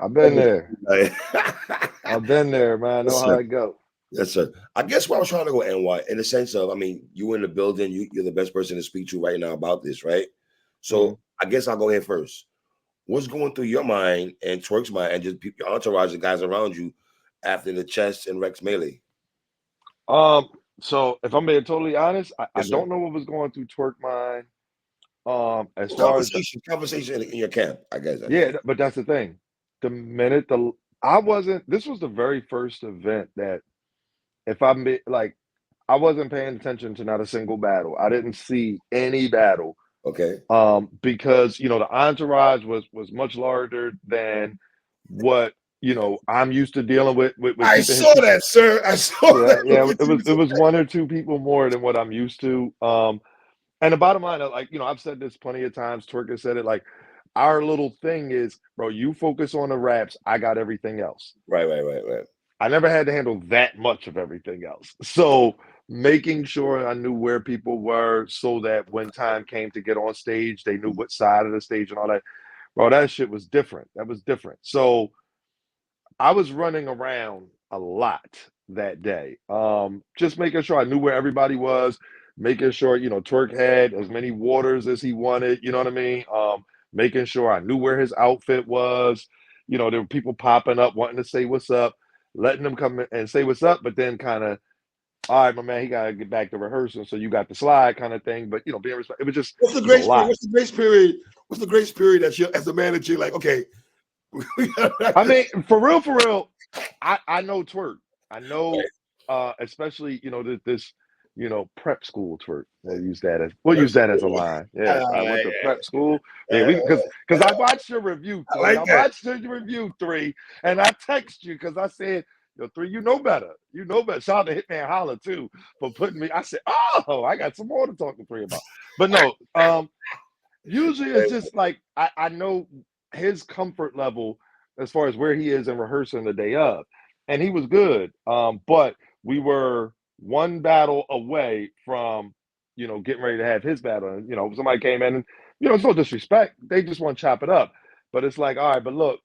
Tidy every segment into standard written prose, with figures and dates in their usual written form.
I've been there. Like, I've been there, man. I know yes, how sir. it go. Yes, sir. I guess where I was trying to go, NY, in the sense of, I mean, you in the building, you're the best person to speak to right now about this, right? So I guess I'll go ahead first. What's going through your mind and Twork's mind and just your entourage, the guys around you, after the Chess and Rex melee? So if I'm being totally honest, I Yes, sir. don't know what was going through Twork mind. As far as Conversation in your camp, I guess. yeah, but that's the thing. The minute the I wasn't. This was the very first event that if like, I wasn't paying attention to not a single battle. I didn't see any battle. Okay. Because the entourage was much larger than what I'm used to dealing with I keeping his saw people. that, sir. I saw Yeah, that. yeah, it was one or two people more than what I'm used to. And the bottom line, like, I've said this plenty of times, Twerk has said it, like, our little thing is, bro, you focus on the raps, I got everything else. Right. I never had to handle that much of everything else. So making sure I knew where people were so that when time came to get on stage, they knew what side of the stage and all that. Bro, that shit was different. That was different. So I was running around a lot that day. Just making sure I knew where everybody was, making sure, Twerk had as many waters as he wanted, you know what I mean? Making sure I knew where his outfit was. There were people popping up wanting to say what's up, letting them come in and say what's up, but then kind of, all right, my man, he gotta get back to rehearsal. So you got the slide kind of thing. But being respectful, it was just What's the it was a grace period? lot. What's the grace period? What's the grace period that you, as a manager, like, okay, I mean, for real, I know Twerk. I know, especially this prep school Twerk. We'll use that as a line. Yeah, I went to prep school. Yeah, because I watched your review I three. like I that. watched your review three, and I text you because I said, "Yo, three, you know better. You know better." Shout out to Hitman Holla too for putting me. I said, "Oh, I got some more to talk to three about." But no, usually it's just like I know his comfort level as far as where he is in rehearsing the day of, and he was good. But we were one battle away from getting ready to have his battle, and somebody came in, and it's no disrespect, they just want to chop it up, but it's like, all right, but look,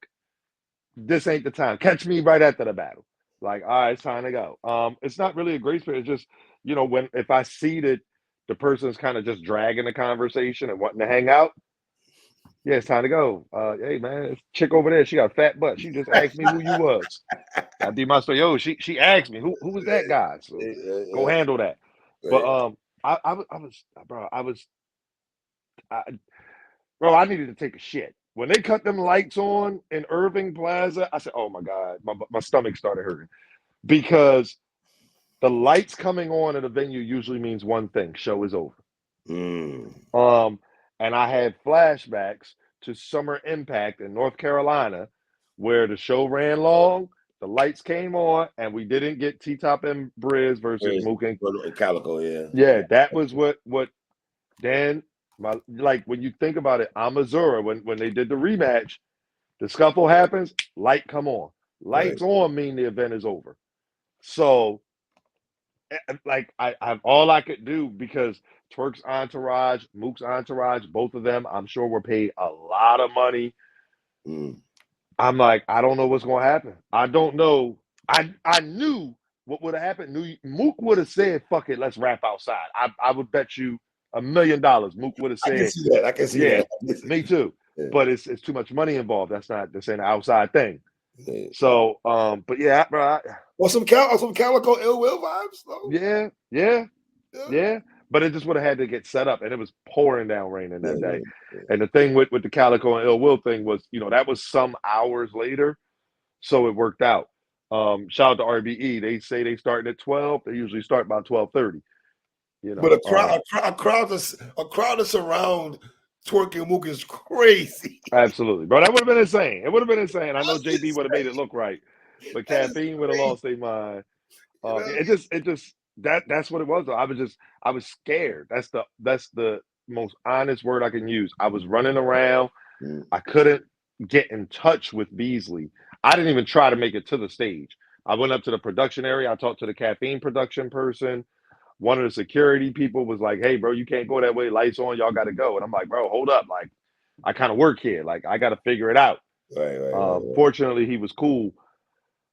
this ain't the time. Catch me right after the battle. Like, all right, it's time to go. It's not really a grace period. It's just, when if I see that the person's kind of just dragging the conversation and wanting to hang out, yeah, it's time to go. Hey man, this chick over there, she got a fat butt. She just asked me who you was. I did my story. Yo, she asked me who was that guy. So go handle that. But I, bro, I needed to take a shit. When they cut them lights on in Irving Plaza, I said, "Oh my god," my stomach started hurting because the lights coming on at a venue usually means one thing: show is over. Um, and I had flashbacks to Summer Impact in North Carolina, where the show ran long, the lights came on, and we didn't get T Top and Briz versus Mook and Calico, yeah. yeah, that was what then like when you think about it, I'm Missouri when they did the rematch, the scuffle happens, light come on. Lights on mean the event is over. So like I all I could do because Twerk's entourage, Mook's entourage, both of them, I'm sure were paid a lot of money. I'm like, I don't know what's gonna happen. I don't know. I knew what would have happened. Mook would have said, "Fuck it, let's rap outside." I would bet you $1,000,000. Mook would have I can said, see that. I can see "Yeah, that. me too." Yeah. But it's too much money involved. That's not this ain't an outside thing. Yeah. So, but yeah, bro. Well, some Calico ill will vibes though. Yeah. But it just would have had to get set up, and it was pouring down raining that day. Yeah. And the thing with the Calico and Ill Will thing was, that was some hours later, so it worked out. Shout out to RBE. They say they starting at 12. They usually start by 12:30. But a crowd that's around Twerk and Mook is crazy. Absolutely, bro. That would have been insane. It would have been insane. I know JB would have made it look right, but Caffeine would have lost their mind. That's what it was. Though. I was scared. That's the most honest word I can use. I was running around. I couldn't get in touch with Beasley. I didn't even try to make it to the stage. I went up to the production area. I talked to the Caffeine production person. One of the security people was like, "Hey, bro, you can't go that way. Lights on. Y'all got to go." And I'm like, "Bro, hold up. Like, I kind of work here. Like, I got to figure it out." Right. Fortunately, he was cool.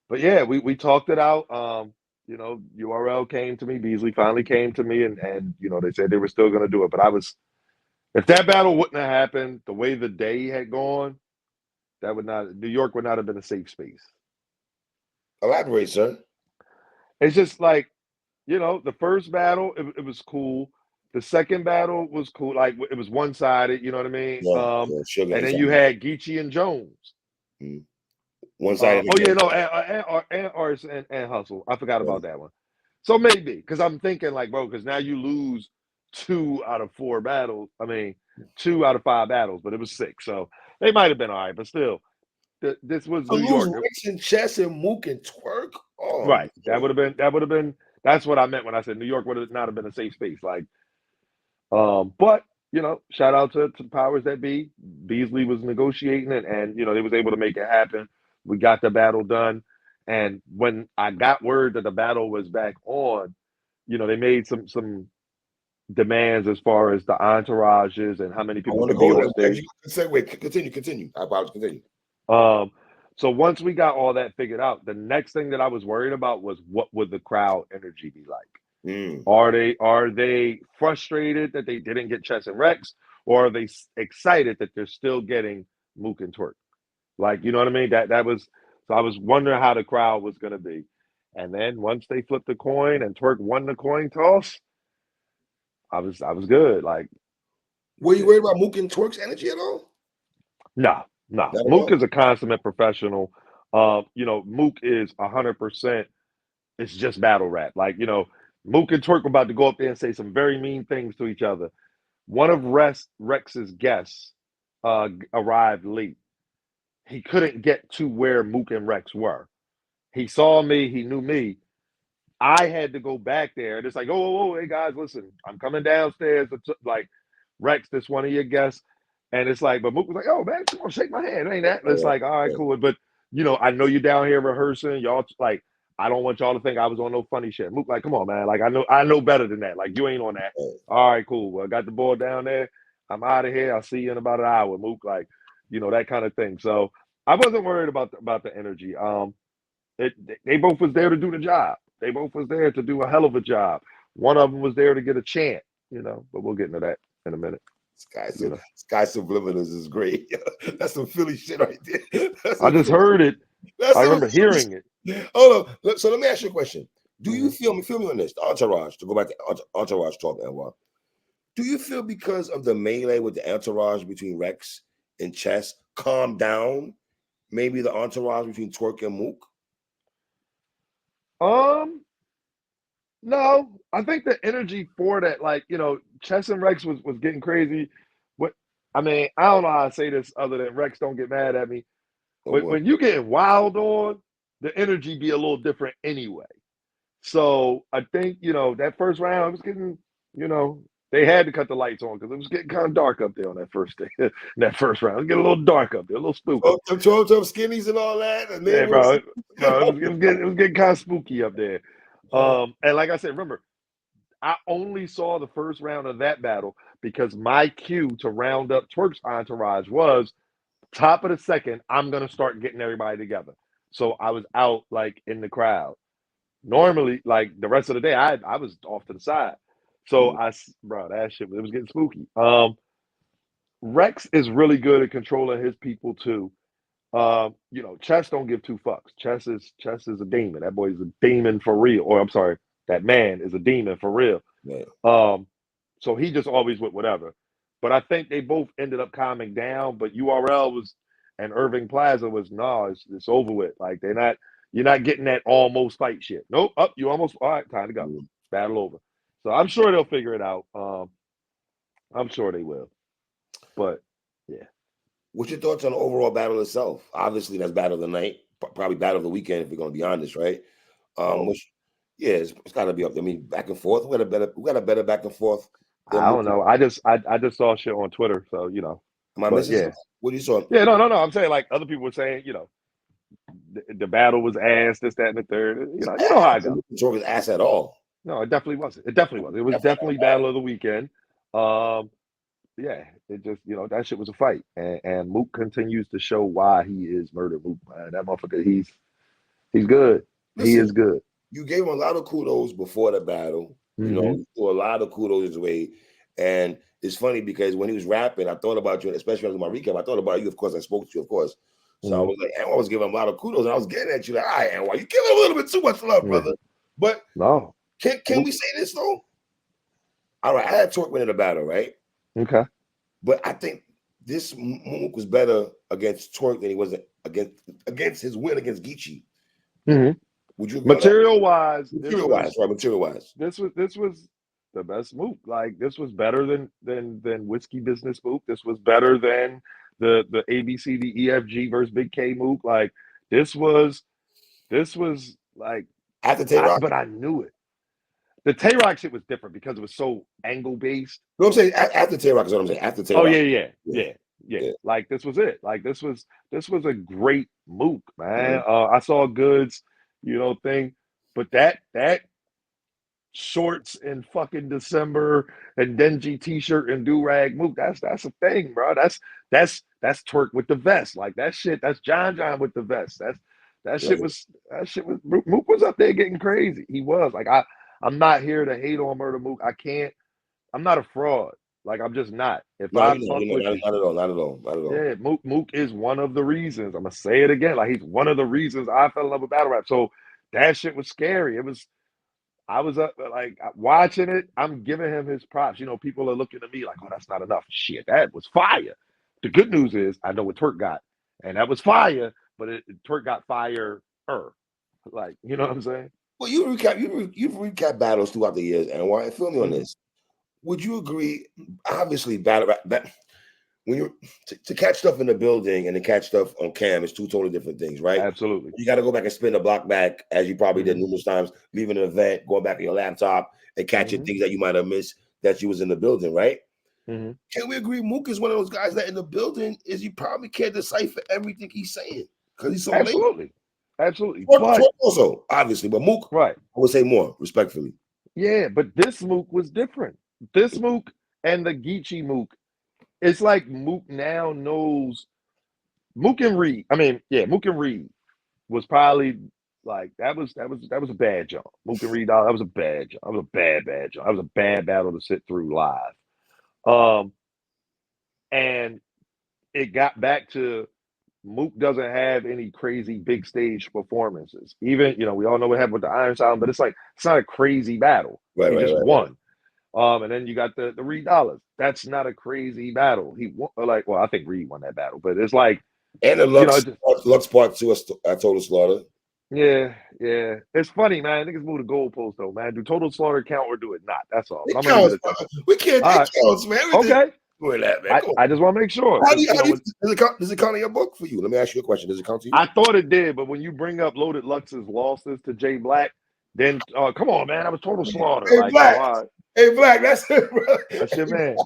But yeah, we talked it out. URL came to me, Beasley finally came to me, and they said they were still going to do it. But if that battle wouldn't have happened the way the day had gone, New York would not have been a safe space. Elaborate, sir. It's just like, the first battle, it was cool. The second battle was cool. Like, it was one-sided, you know what I mean? Yeah, sugar And then inside. you had Geechee and Jones. One-sided. And Arts and Hustle. I forgot about that one. So maybe, because I'm thinking like, bro, because now you lose 2 out of 4 battles. I mean, 2 out of 5 battles, but it was 6. So they might have been all right, but still, this was New lose York. Rex and Chess and Mook and Twork. Oh, Right. That would have been. That's what I meant when I said New York would not have been a safe space. Like, but shout out to the powers that be. Beasley was negotiating it, and they was able to make it happen. We got the battle done, and when I got word that the battle was back on, they made some demands as far as the entourages and how many people could be on stage. Continue. I apologize. Continue. So once we got all that figured out, the next thing that I was worried about was what would the crowd energy be like? Are they frustrated that they didn't get Chess and Rex, or are they excited that they're still getting Mook and Twork? Like, you know what I mean? That was so I was wondering how the crowd was going to be, and then once they flipped the coin and Twork won the coin toss, I was good. Like, were you worried about Mook and Twork's energy at all? No. Mook is a consummate professional. Mook is 100%. It's just battle rap. Like, Mook and Twork were about to go up there and say some very mean things to each other. One of Rex's guests arrived late. He couldn't get to where Mook and Rex were. He saw me. He knew me. I had to go back there. And it's like, oh, hey, guys, listen, I'm coming downstairs. Like, Rex, this one of your guests. And it's like, but Mook was like, oh, man, come on, shake my hand. Ain't that? And it's like, all right, cool. But, I know you're down here rehearsing. Y'all, like, I don't want y'all to think I was on no funny shit. Mook, like, come on, man. Like, I know better than that. Like, you ain't on that. All right, cool. Well, I got the ball down there. I'm out of here. I'll see you in about an hour, Mook. Like, that kind of thing. So I wasn't worried about the energy. They both was there to do the job. They both was there to do a hell of a job. One of them was there to get a chant, but we'll get into that in a minute. Sky Subliminals is great. That's some Philly shit right there. I just heard it. I remember hearing it. Hold on. So let me ask you a question. Do you feel me on this? The entourage, to go back to entourage talk, Anwar. Do you feel because of the melee with the entourage between Rex and Chess calm down maybe the entourage between Twork and Mook? No, I think the energy for that, like, Chess and Rex was getting crazy. I don't know how to say this other than Rex don't get mad at me. When you get wild on, the energy be a little different anyway. So I think, that first round was getting, they had to cut the lights on because it was getting kind of dark up there on that first day. That first round, it was getting a little dark up there, a little spooky. 12 skinnies and all that. And yeah, bro. It was getting kind of spooky up there. And like I said, remember, I only saw the first round of that battle because my cue to round up Twork's entourage was top of the second, I'm going to start getting everybody together. So I was out, like, in the crowd. Normally, like, the rest of the day, I was off to the side. So that shit, it was getting spooky. Rex is really good at controlling his people too. Chess don't give 2 fucks. Chess is a demon. That boy is a demon for real. Or I'm sorry, that man is a demon for real. Yeah. So he just always with whatever. But I think they both ended up calming down. But URL and Irving Plaza was it's over with. Like, you're not getting that almost fight shit. Nope, you almost, all right, time to go. Battle over. So I'm sure they'll figure it out. I'm sure they will. But yeah. What's your thoughts on the overall battle itself? Obviously, that's battle of the night, probably battle of the weekend if we're going to be honest, right? It's got to be up there. I mean, back and forth. We got a better back and forth. I don't know. I just saw shit on Twitter, so Am I missing something? What you saw? Yeah, no. I'm saying, like, other people were saying, the battle was ass, this, that, and the third. You know how I go. Twork is ass at all. No, it definitely wasn't. It was definitely battle of the weekend. yeah, it just that shit was a fight, and Mook continues to show why he is Murda Mook, man. That motherfucker, he's good. He Listen, is good. you gave him a lot of kudos before the battle. You know, Mm-hmm. you threw a lot of kudos his way. And it's funny because when he was rapping, I thought about you, especially in my recap. I thought about you, of course. I spoke to you, of course. So I Mm-hmm. was like, Anwar was giving him a lot of kudos, and I was getting at you like, all right, Anwar, you giving him a little bit too much love, Yeah. brother. But No. can we say this though? All right, I had Twork winning the battle, right? Okay. But I think this Mook was better against Twork than he was against his win against Geechee. Mm-hmm. Would you agree on that? Material wise, Material wise, right? Material wise. this was the best Mook. Like this was better than Whiskey Business Mook. This was better than the ABCDEFG versus Big K Mook. Like this was like After Tay-Rock? but I knew it. The Tay-Rock shit was different because it was so angle based. No, I'm saying after Tay-Rock is what I'm saying. After Oh Tay-Rock. yeah. Like this was it. Like this was a great Mook, man. Mm-hmm. I saw Goods, thing, but that shorts in fucking December and dingy t-shirt and do-rag Mook, that's a thing, bro. That's Twork with the vest. Like that shit, that's John with the vest. That shit was Mook was up there getting crazy. He was. Like I'm not here to hate on Murda Mook. I'm not a fraud. Like I'm just not. If No, I you fuck know, with not you, at all, not at all, not at all. yeah, Mook is one of the reasons. I'm gonna say it again. Like he's one of the reasons I fell in love with battle rap. So that shit was scary. I was up like watching it. I'm giving him his props. People are looking at me like, "Oh, that's not enough." Shit, that was fire. The good news is I know what Twork got, and that was fire. But Twork got fire. Like, you know what I'm saying? Well, you've recapped battles throughout the years, and why? Feel me on Mm-hmm. this. Would you agree? Obviously, battle rap. When you to catch stuff in the building and to catch stuff on cam is two totally different things, right? Absolutely. You got to go back and spin the block back, as you probably did numerous times, leaving an event, going back to your laptop and catching things that you might have missed that you was in the building, right? Mm-hmm. Can we agree Mook is one of those guys that in the building is you probably can't decipher everything he's saying because he's so late. Absolutely. Twork also, obviously, but Mook, Right. I would say more respectfully. Yeah, but this Mook was different. This Mook and the Geechee Mook, it's like Mook now knows Mook and Reed. I mean, yeah, Mook and Reed was probably like that was a bad jump. Mook and Reed, that was a bad jump. That was a bad jump. That was a bad battle to sit through live. And it got back to Mook doesn't have any crazy big stage performances. Even, we all know what happened with the Iron Sound, but it's not a crazy battle. Right, He just right. won. And then you got the Reed Dollars. That's not a crazy battle. He won, well, I think Reed won that battle, but it's like, And the Lux Part 2 I Total Slaughter. Yeah. It's funny, man. Niggas move the goalpost though, man. Do Total Slaughter count or do it not? That's all. It counts, we can't. It counts, man. Okay. Doing that, man. I just want to make sure. Does it count in your book for you? Let me ask you a question. Does it count to you? I thought it did, but when you bring up Loaded Lux's losses to Jay Black, then come on, man. That was Total Slaughter. Hey, Black. Hey, Black. That's it, bro. That's your man.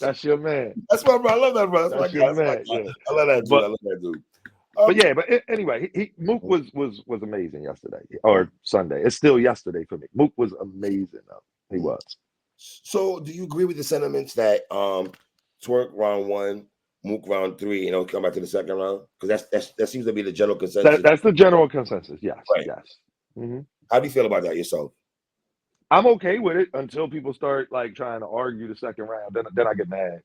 That's your man. That's my bro. I love that, bro. That's your man. Yeah. I love that dude. But yeah, anyway, Mook was amazing yesterday or Sunday. It's still yesterday for me. Mook was amazing though. He was. So, do you agree with the sentiments that Twork round 1, Mook round 3, and it'll come back to the second round? Because that seems to be the general consensus. That's the general consensus. Yes. Right. Yes. Mm-hmm. How do you feel about that yourself? I'm okay with it until people start like trying to argue the second round. Then I get mad.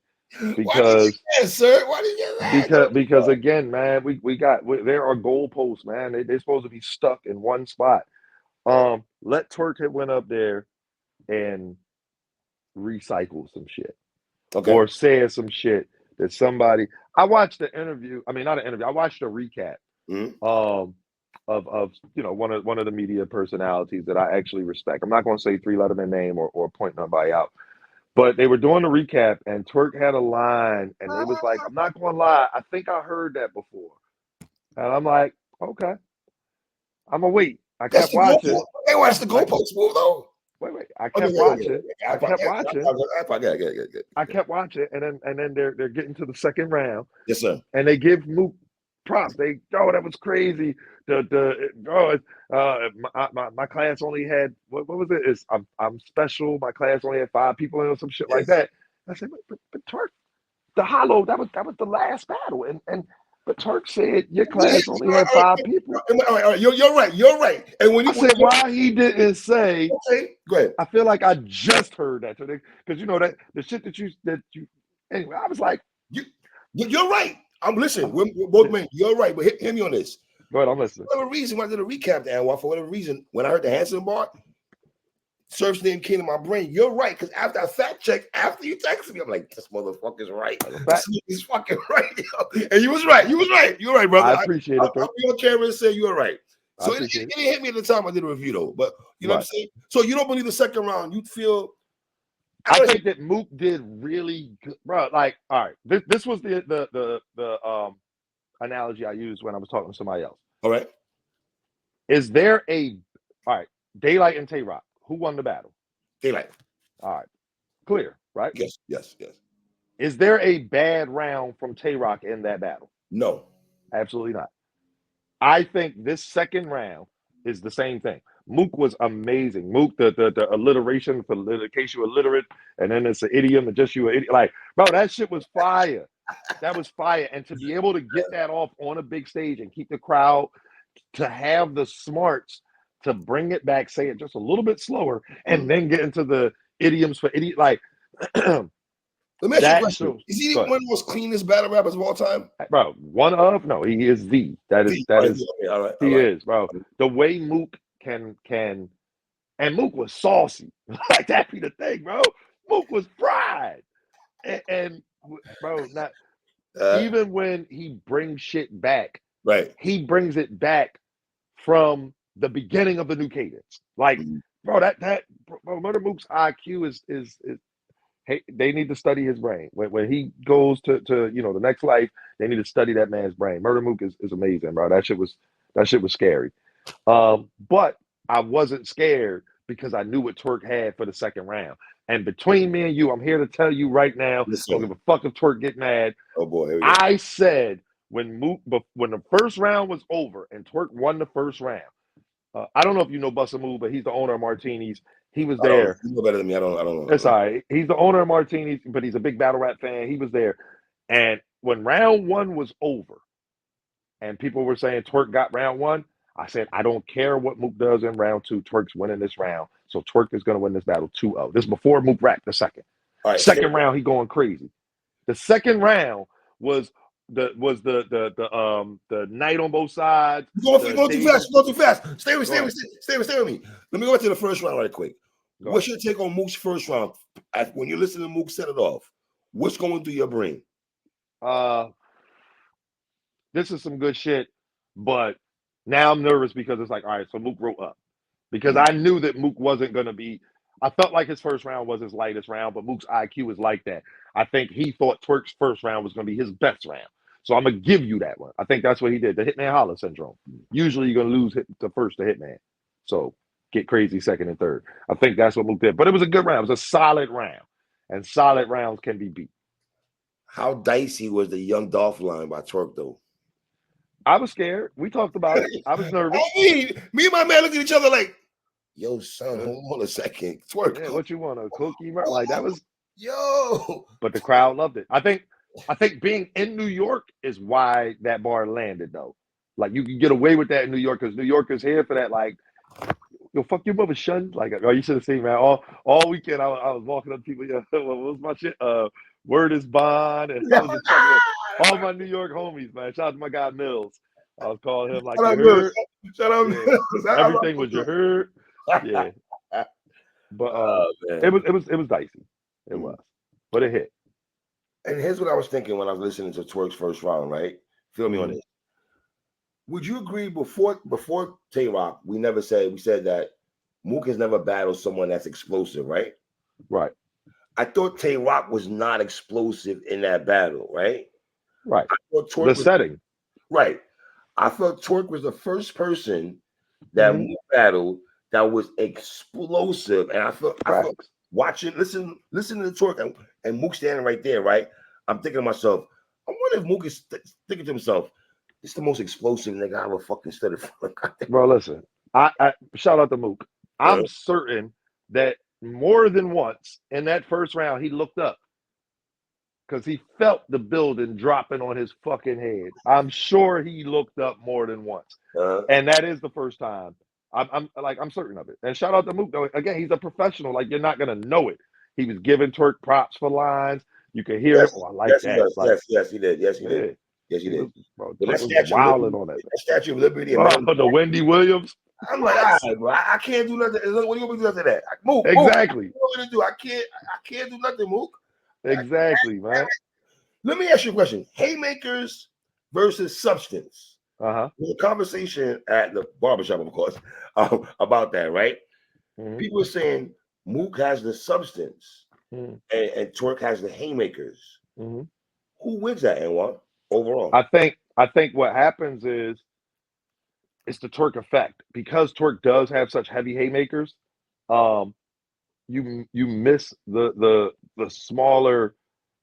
Because why did you get mad? Because again, man, there are goalposts, man. They're supposed to be stuck in one spot. Let Twork went up there and recycle some shit. Okay. Or said some shit that somebody. I watched the interview. I mean, not an interview. I watched a recap. Of one of the media personalities that I actually respect. I'm not going to say 3-letter name or point nobody out. But they were doing the recap, and Twork had a line, and it was like, I'm not going to lie, I think I heard that before. And I'm like, okay. I'm going to wait. I kept watching. Hey, watch the goalpost move, though. Wait. I kept watching. I kept watching, and then they're getting to the second round. Yes, sir. And they give Mook props. That was crazy. My class only had what was it? I'm special. My class only had 5 people in or some shit like that. I said, but Twork, the hollow, that was the last battle. And but Twork said your class only had 5 people. All right. You're right. You're right. And when I said, why he didn't say, okay, go ahead. I feel like I just heard that today. Because you know that the shit that you anyway, I was like, you're right. I'm listening. We're both men. You're right, but hit me on this. Go ahead, I'm listening. For whatever reason, when I did a recap to Anwar, for whatever reason, when I heard the Hanson bar, Surf's name came to my brain. You're right, because after I fact checked, after you texted me, I'm like, this motherfucker's right. He's fucking right. And you was right. You was right. You're right, brother. I appreciate it. I'll be on camera and say you were right. So it appreciate didn't hit me at the time I did a review, though. But you know what I'm saying? So you don't believe the second round. You feel... I think that Mook did really good, bro. Like, all right, this was the analogy I used when I was talking to somebody else. All right. Is there a all right, Daylight and Tay-Rock, who won the battle? Daylight. All right. Clear, right? Yes. Is there a bad round from Tay-Rock in that battle? No. Absolutely not. I think this second round is the same thing. Mook was amazing. Mook, the alliteration for in case you're illiterate, and then it's an idiom and just you an idiot. Like, bro, that shit was fire. That was fire. And to be able to get that off on a big stage and keep the crowd, to have the smarts to bring it back, say it just a little bit slower, and then get into the idioms for idiot. Like, let me ask you a question. Is he one of the most cleanest battle rappers of all time? Bro, no, he is the. That is. All right. He is, bro. The way Mook can, and Mook was saucy. Like, that be the thing, bro. Mook was fried. And bro, not even when he brings shit back, right? He brings it back from the beginning of the new cadence. Like, bro, bro, Murda Mook's IQ is hey, they need to study his brain. When he goes to the next life, they need to study that man's brain. Murda Mook is amazing, bro. That shit was scary. But I wasn't scared because I knew what Twork had for the second round. And between me and you, I'm here to tell you right now, don't give a fuck if Twork get mad. Oh boy, I said when the first round was over and Twork won the first round. I don't know if you know Busta Move, but he's the owner of Martinis. He was there. You know better than me. I don't know. That's all right. He's the owner of Martinis, but he's a big battle rap fan. He was there. And when round 1 was over and people were saying Twork got round 1, I said, I don't care what Mook does in round 2. Twork's winning this round. So Twork is going to win this battle 2-0. This is before Mook rapped the second. All right, second round, he going crazy. The second round was the night on both sides. You're going too fast. You're going too fast. Stay with me. Let me go back to the first round right quick. What's your take on Mook's first round? When you listen to Mook set it off, what's going through your brain? This is some good shit, but now I'm nervous because it's like, all right, so Mook wrote up. Because I knew that Mook wasn't going to be, I felt like his first round was his lightest round, but Mook's IQ is like that. I think he thought Twork's first round was going to be his best round. So I'm going to give you that one. I think that's what he did, the Hitman Holler syndrome. Usually you're going to lose the first to Hitman. So get crazy second and third. I think that's what Mook did. But it was a good round. It was a solid round. And solid rounds can be beat. How dicey was the Young Dolph line by Twork, though? I was scared. We talked about it. I was nervous. Me and my man looked at each other like, yo, son, hold on a second. Twork. Yeah, what you want, a cookie? Like, that was... Yo. But the crowd loved it. I think being in New York is why that bar landed, though. Like, you can get away with that in New York because New Yorkers here for that, like, yo, fuck your mother, son. Like, oh, you should have seen, man. All weekend, I was walking up to people. Yo, what was my shit? Word is bond. And I was just talking with all my New York homies, man. Shout out to my guy Mills. I was calling him like, you heard? Shout out Mills. Everything was you heard. Yeah. But it was dicey. It was. But it hit. And here's what I was thinking when I was listening to Twork's first round, right? Feel me on this. Would you agree before Tay-Rock, we said that Mook has never battled someone that's explosive, right? Right. I thought Tay-Rock was not explosive in that battle, right? Right. Setting. Right. I thought Twork was the first person that Mook battled that was explosive. And I felt watching, listen to the Twork and Mook standing right there, right? I'm thinking to myself, I wonder if Mook is thinking to himself, it's the most explosive nigga I ever fucking studied for. Bro, listen, I shout out to Mook. I'm certain that more than once in that first round, he looked up. because he felt the building dropping on his fucking head. I'm sure he looked up more than once, and that is the first time. I'm certain of it. And shout out to Mook though. Again, he's a professional. Like you're not gonna know it. He was giving Twork props for lines. You can hear him. Oh, I like that. Yes, Like, yes, he did. Yes, he yeah, did. Yes, he did. Bro, But that Twork was Statue of wilding Liberty, on that. that Statue of Liberty, The Wendy Williams. I'm like, all right, bro. I can't do nothing. What do you want me to do after that? Mook, Exactly. Mook, what do you want me to do? I can't do nothing, Mook. Exactly, man. Let me ask you a question. Haymakers versus substance. Uh-huh. There's a conversation at the barbershop, of course, about that, right? Mm-hmm. People are saying Mook has the substance and Twork has the haymakers. Mm-hmm. Who wins that, Anwar, overall? I think what happens is it's the Twork effect. Because Twork does have such heavy haymakers, you miss the smaller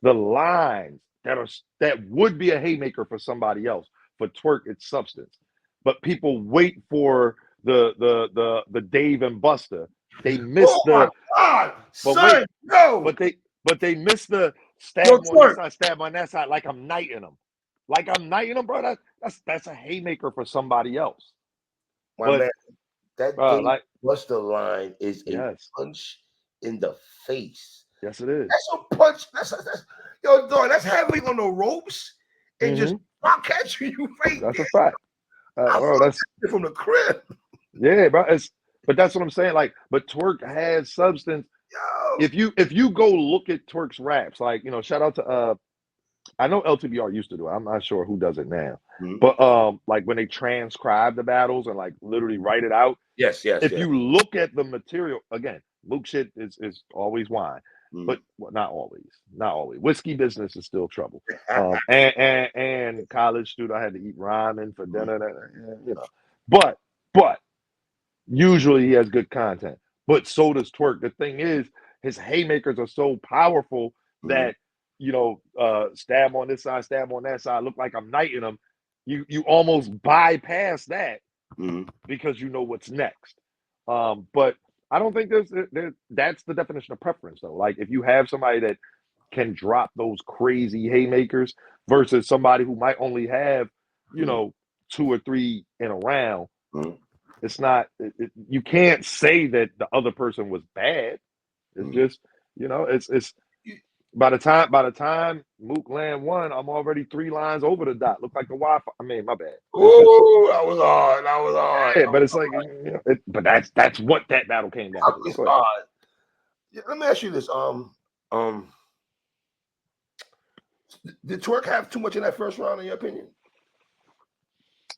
the lines that would be a haymaker for somebody else. For Twork, it's substance. But people wait for the Dave and Buster. They miss my God, son, no. But they miss the stab on this side, stab on that side, like I'm knighting them. Like I'm knighting them, bro. That's a haymaker for somebody else. Man, that Dave Buster line is a punch in the face. Yes, it is. That's a punch. That's yo, dog. That's heavy on the ropes and just rock catch you right. That's a fact. Bro, that's from the crib. Yeah, bro. But that's what I'm saying. Like, but Twork has substance. Yo. If you go look at Twork's raps, like shout out to I know LTBR used to do it. I'm not sure who does it now. But like when they transcribe the battles and like literally write it out. Yes. If you look at the material again, Mook shit is always wine. But not always. Whiskey business is still trouble. And college student, I had to eat ramen for dinner. But usually he has good content. But so does Twork. The thing is, his haymakers are so powerful that stab on this side, stab on that side, look like I'm knighting him. You almost bypass that because you know what's next. But I don't think that's the definition of preference, though. Like if you have somebody that can drop those crazy haymakers versus somebody who might only have, 2 or 3 in a round, it's not. You can't say that the other person was bad. It's just, it's. By the time Mook land one, I'm already 3 lines over the dot. Look like the Wi-Fi. I mean, my bad. Oh, that was hard. Yeah, but it's like, but that's what that battle came down to. Let me ask you this. Did Twork have too much in that first round, in your opinion?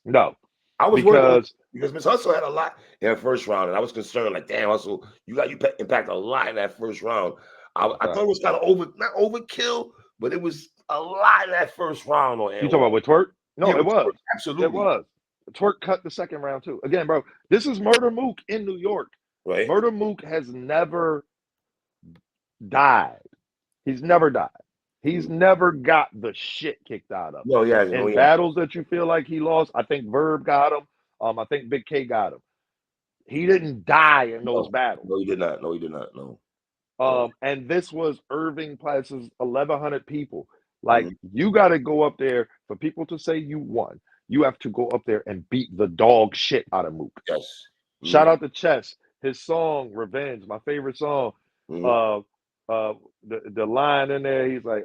No. I was worried because Miss Hustle had a lot in her first round, and I was concerned, like, damn, Hustle, you impact a lot in that first round. I thought it was kind of not overkill, but it was a lot in that first round. You talking about with Twork? No, yeah, it was. Twork, absolutely. It was. Twork cut the second round too. Again, bro, this is Murda Mook in New York. Right. Murda Mook has never died. He's never died. He's never got the shit kicked out of him. No, yeah. In battles that you feel like he lost, I think Verb got him. I think Big K got him. He didn't die in those battles. No, he did not. No. And this was Irving Plaza's 1,100 people. Like you got to go up there for people to say you won. You have to go up there and beat the dog shit out of Mook. Yes. Shout out to Chess. His song "Revenge," my favorite song. The line in there, he's like,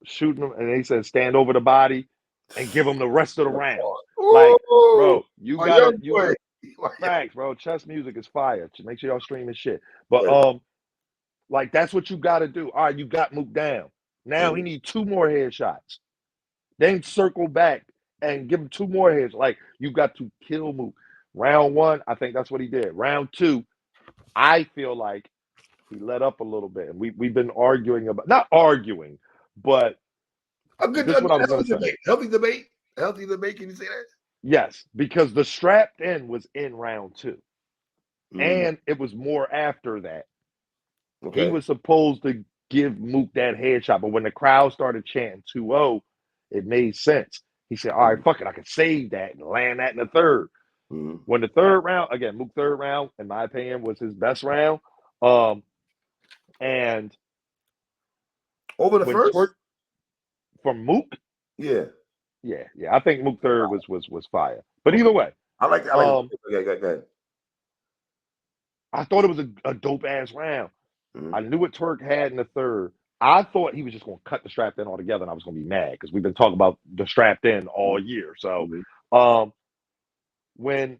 shooting him, and he says, "Stand over the body and give him the rest of the round." Like, bro, you got it. Thanks, bro. Chess music is fire. Make sure y'all stream his shit. But like that's what you got to do. All right, you got Mook down. Now he needs 2 more headshots. Then circle back and give him 2 more heads. Like you got to kill Mook. Round 1, I think that's what he did. Round 2, I feel like he let up a little bit. And we've been arguing about, not arguing, but this is what I was going to say. Healthy debate. Can you say that? Yes, because the strapped in was in round 2. And it was more after that. Okay. He was supposed to give Mook that headshot, but when the crowd started chanting 2-0, it made sense. He said, all right, fuck it, I can save that and land that in the third. When the third round, again, Mook third round, in my opinion, was his best round. And Over the when first? Twork from Mook. Yeah. I think Mook third was fire. But either way, I like okay. I thought it was a dope ass round. Mm-hmm. I knew what Twork had in the third. I thought he was just going to cut the strapped in altogether, and I was going to be mad because we've been talking about the strapped in all year. So, when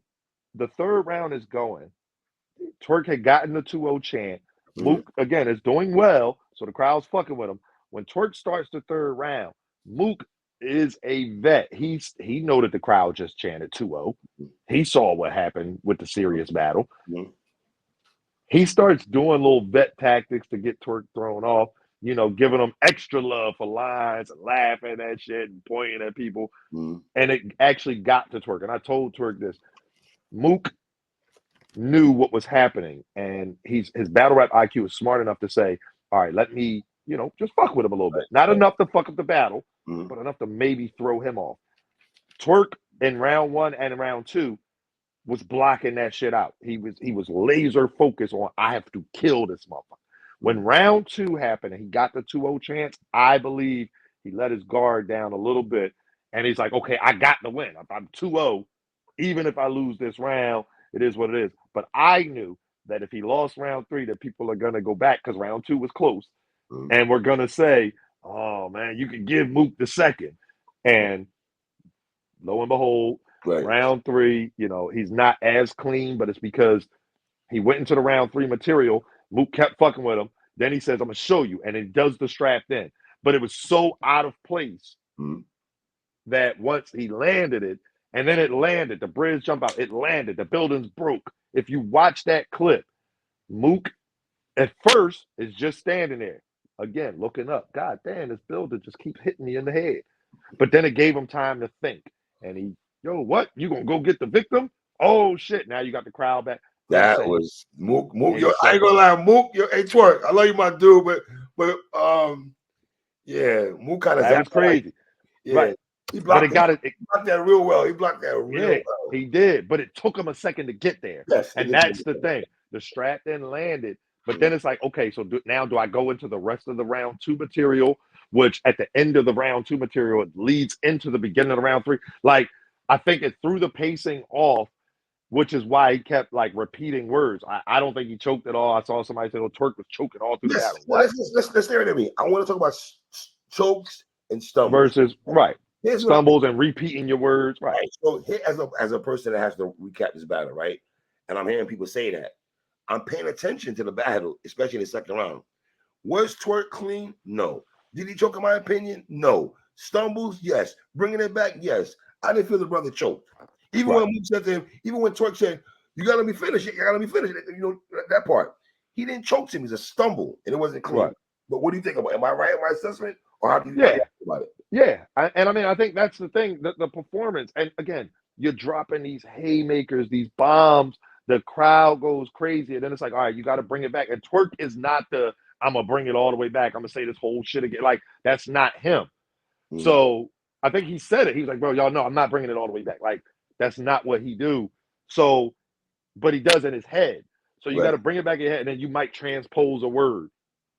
the third round is going, Twork had gotten the 2-0 chant. Mook again is doing well, so the crowd's fucking with him. When Twork starts the third round, Mook is a vet. He know that the crowd just chanted 2-0. He saw what happened with the serious battle. He starts doing little vet tactics to get Twork thrown off, giving him extra love for lines and laughing at shit and pointing at people. And it actually got to Twork. And I told Twork this. Mook knew what was happening, and his battle rap IQ is smart enough to say, all right, let me, just fuck with him a little bit. Not enough to fuck up the battle, but enough to maybe throw him off. Twork in round 1 and in round 2 was blocking that shit out. He was laser focused on, I have to kill this motherfucker. When round 2 happened and he got the 2-0 chance, I believe he let his guard down a little bit, and he's like, okay, I got the win. I'm 2-0. Even if I lose this round, it is what it is. But I knew that if he lost round 3, that people are going to go back because round 2 was close. And we're going to say, oh, man, you can give Mook the second. And lo and behold, round 3, he's not as clean, but it's because he went into the round 3 material. Mook kept fucking with him. Then he says, I'm going to show you. And it does the strapped in. But it was so out of place that once he landed it, and then it landed, the bridge jumped out, it landed, the buildings broke. If you watch that clip, Mook at first is just standing there, again, looking up. God damn, this building just keeps hitting me in the head. But then it gave him time to think. And he, what? You gonna go get the victim? Oh shit, now you got the crowd back. That was Mook. Yo, I ain't gonna lie, Mook. Hey, Twork, I love you, my dude, but yeah, Mook kind of that was crazy. Yeah. Right. He blocked, he blocked that real well. He blocked that real well. He did, but it took him a second to get there. Yes, and that's the thing. The strap then landed, but then it's like, okay, so now do I go into the rest of the round 2 material, which at the end of the round 2 material, it leads into the beginning of the round 3. Like, I think it threw the pacing off, which is why he kept like repeating words. I don't think he choked at all. I saw somebody say, Twork was choking all through the battle. Let's stare at me. I want to talk about chokes and stumbles. Versus, right. Stumbles and repeating your words. Right. So here, as a person that has to recap this battle, right? And I'm hearing people say that. I'm paying attention to the battle, especially in the second round. Was Twork clean? No. Did he choke, in my opinion? No. Stumbles? Yes. Bringing it back? Yes. I didn't feel the brother choked. Even when Mook said to him, even when Twork said, you got to be finished. You got to be finished. That part. He didn't choke him. It was a stumble, and it wasn't clean. Right. But what do you think about it? Am I right in my assessment? Or how do you think about it? Yeah. I think that's the thing, the performance. And again, you're dropping these haymakers, these bombs. The crowd goes crazy. And then it's like, all right, you got to bring it back. And Twork is not I'm going to bring it all the way back. I'm going to say this whole shit again. Like, that's not him. So I think he said it. He was like, bro, y'all know I'm not bringing it all the way back. Like, that's not what he do. So, but he does in his head. So you got to bring it back in your head, and then you might transpose a word.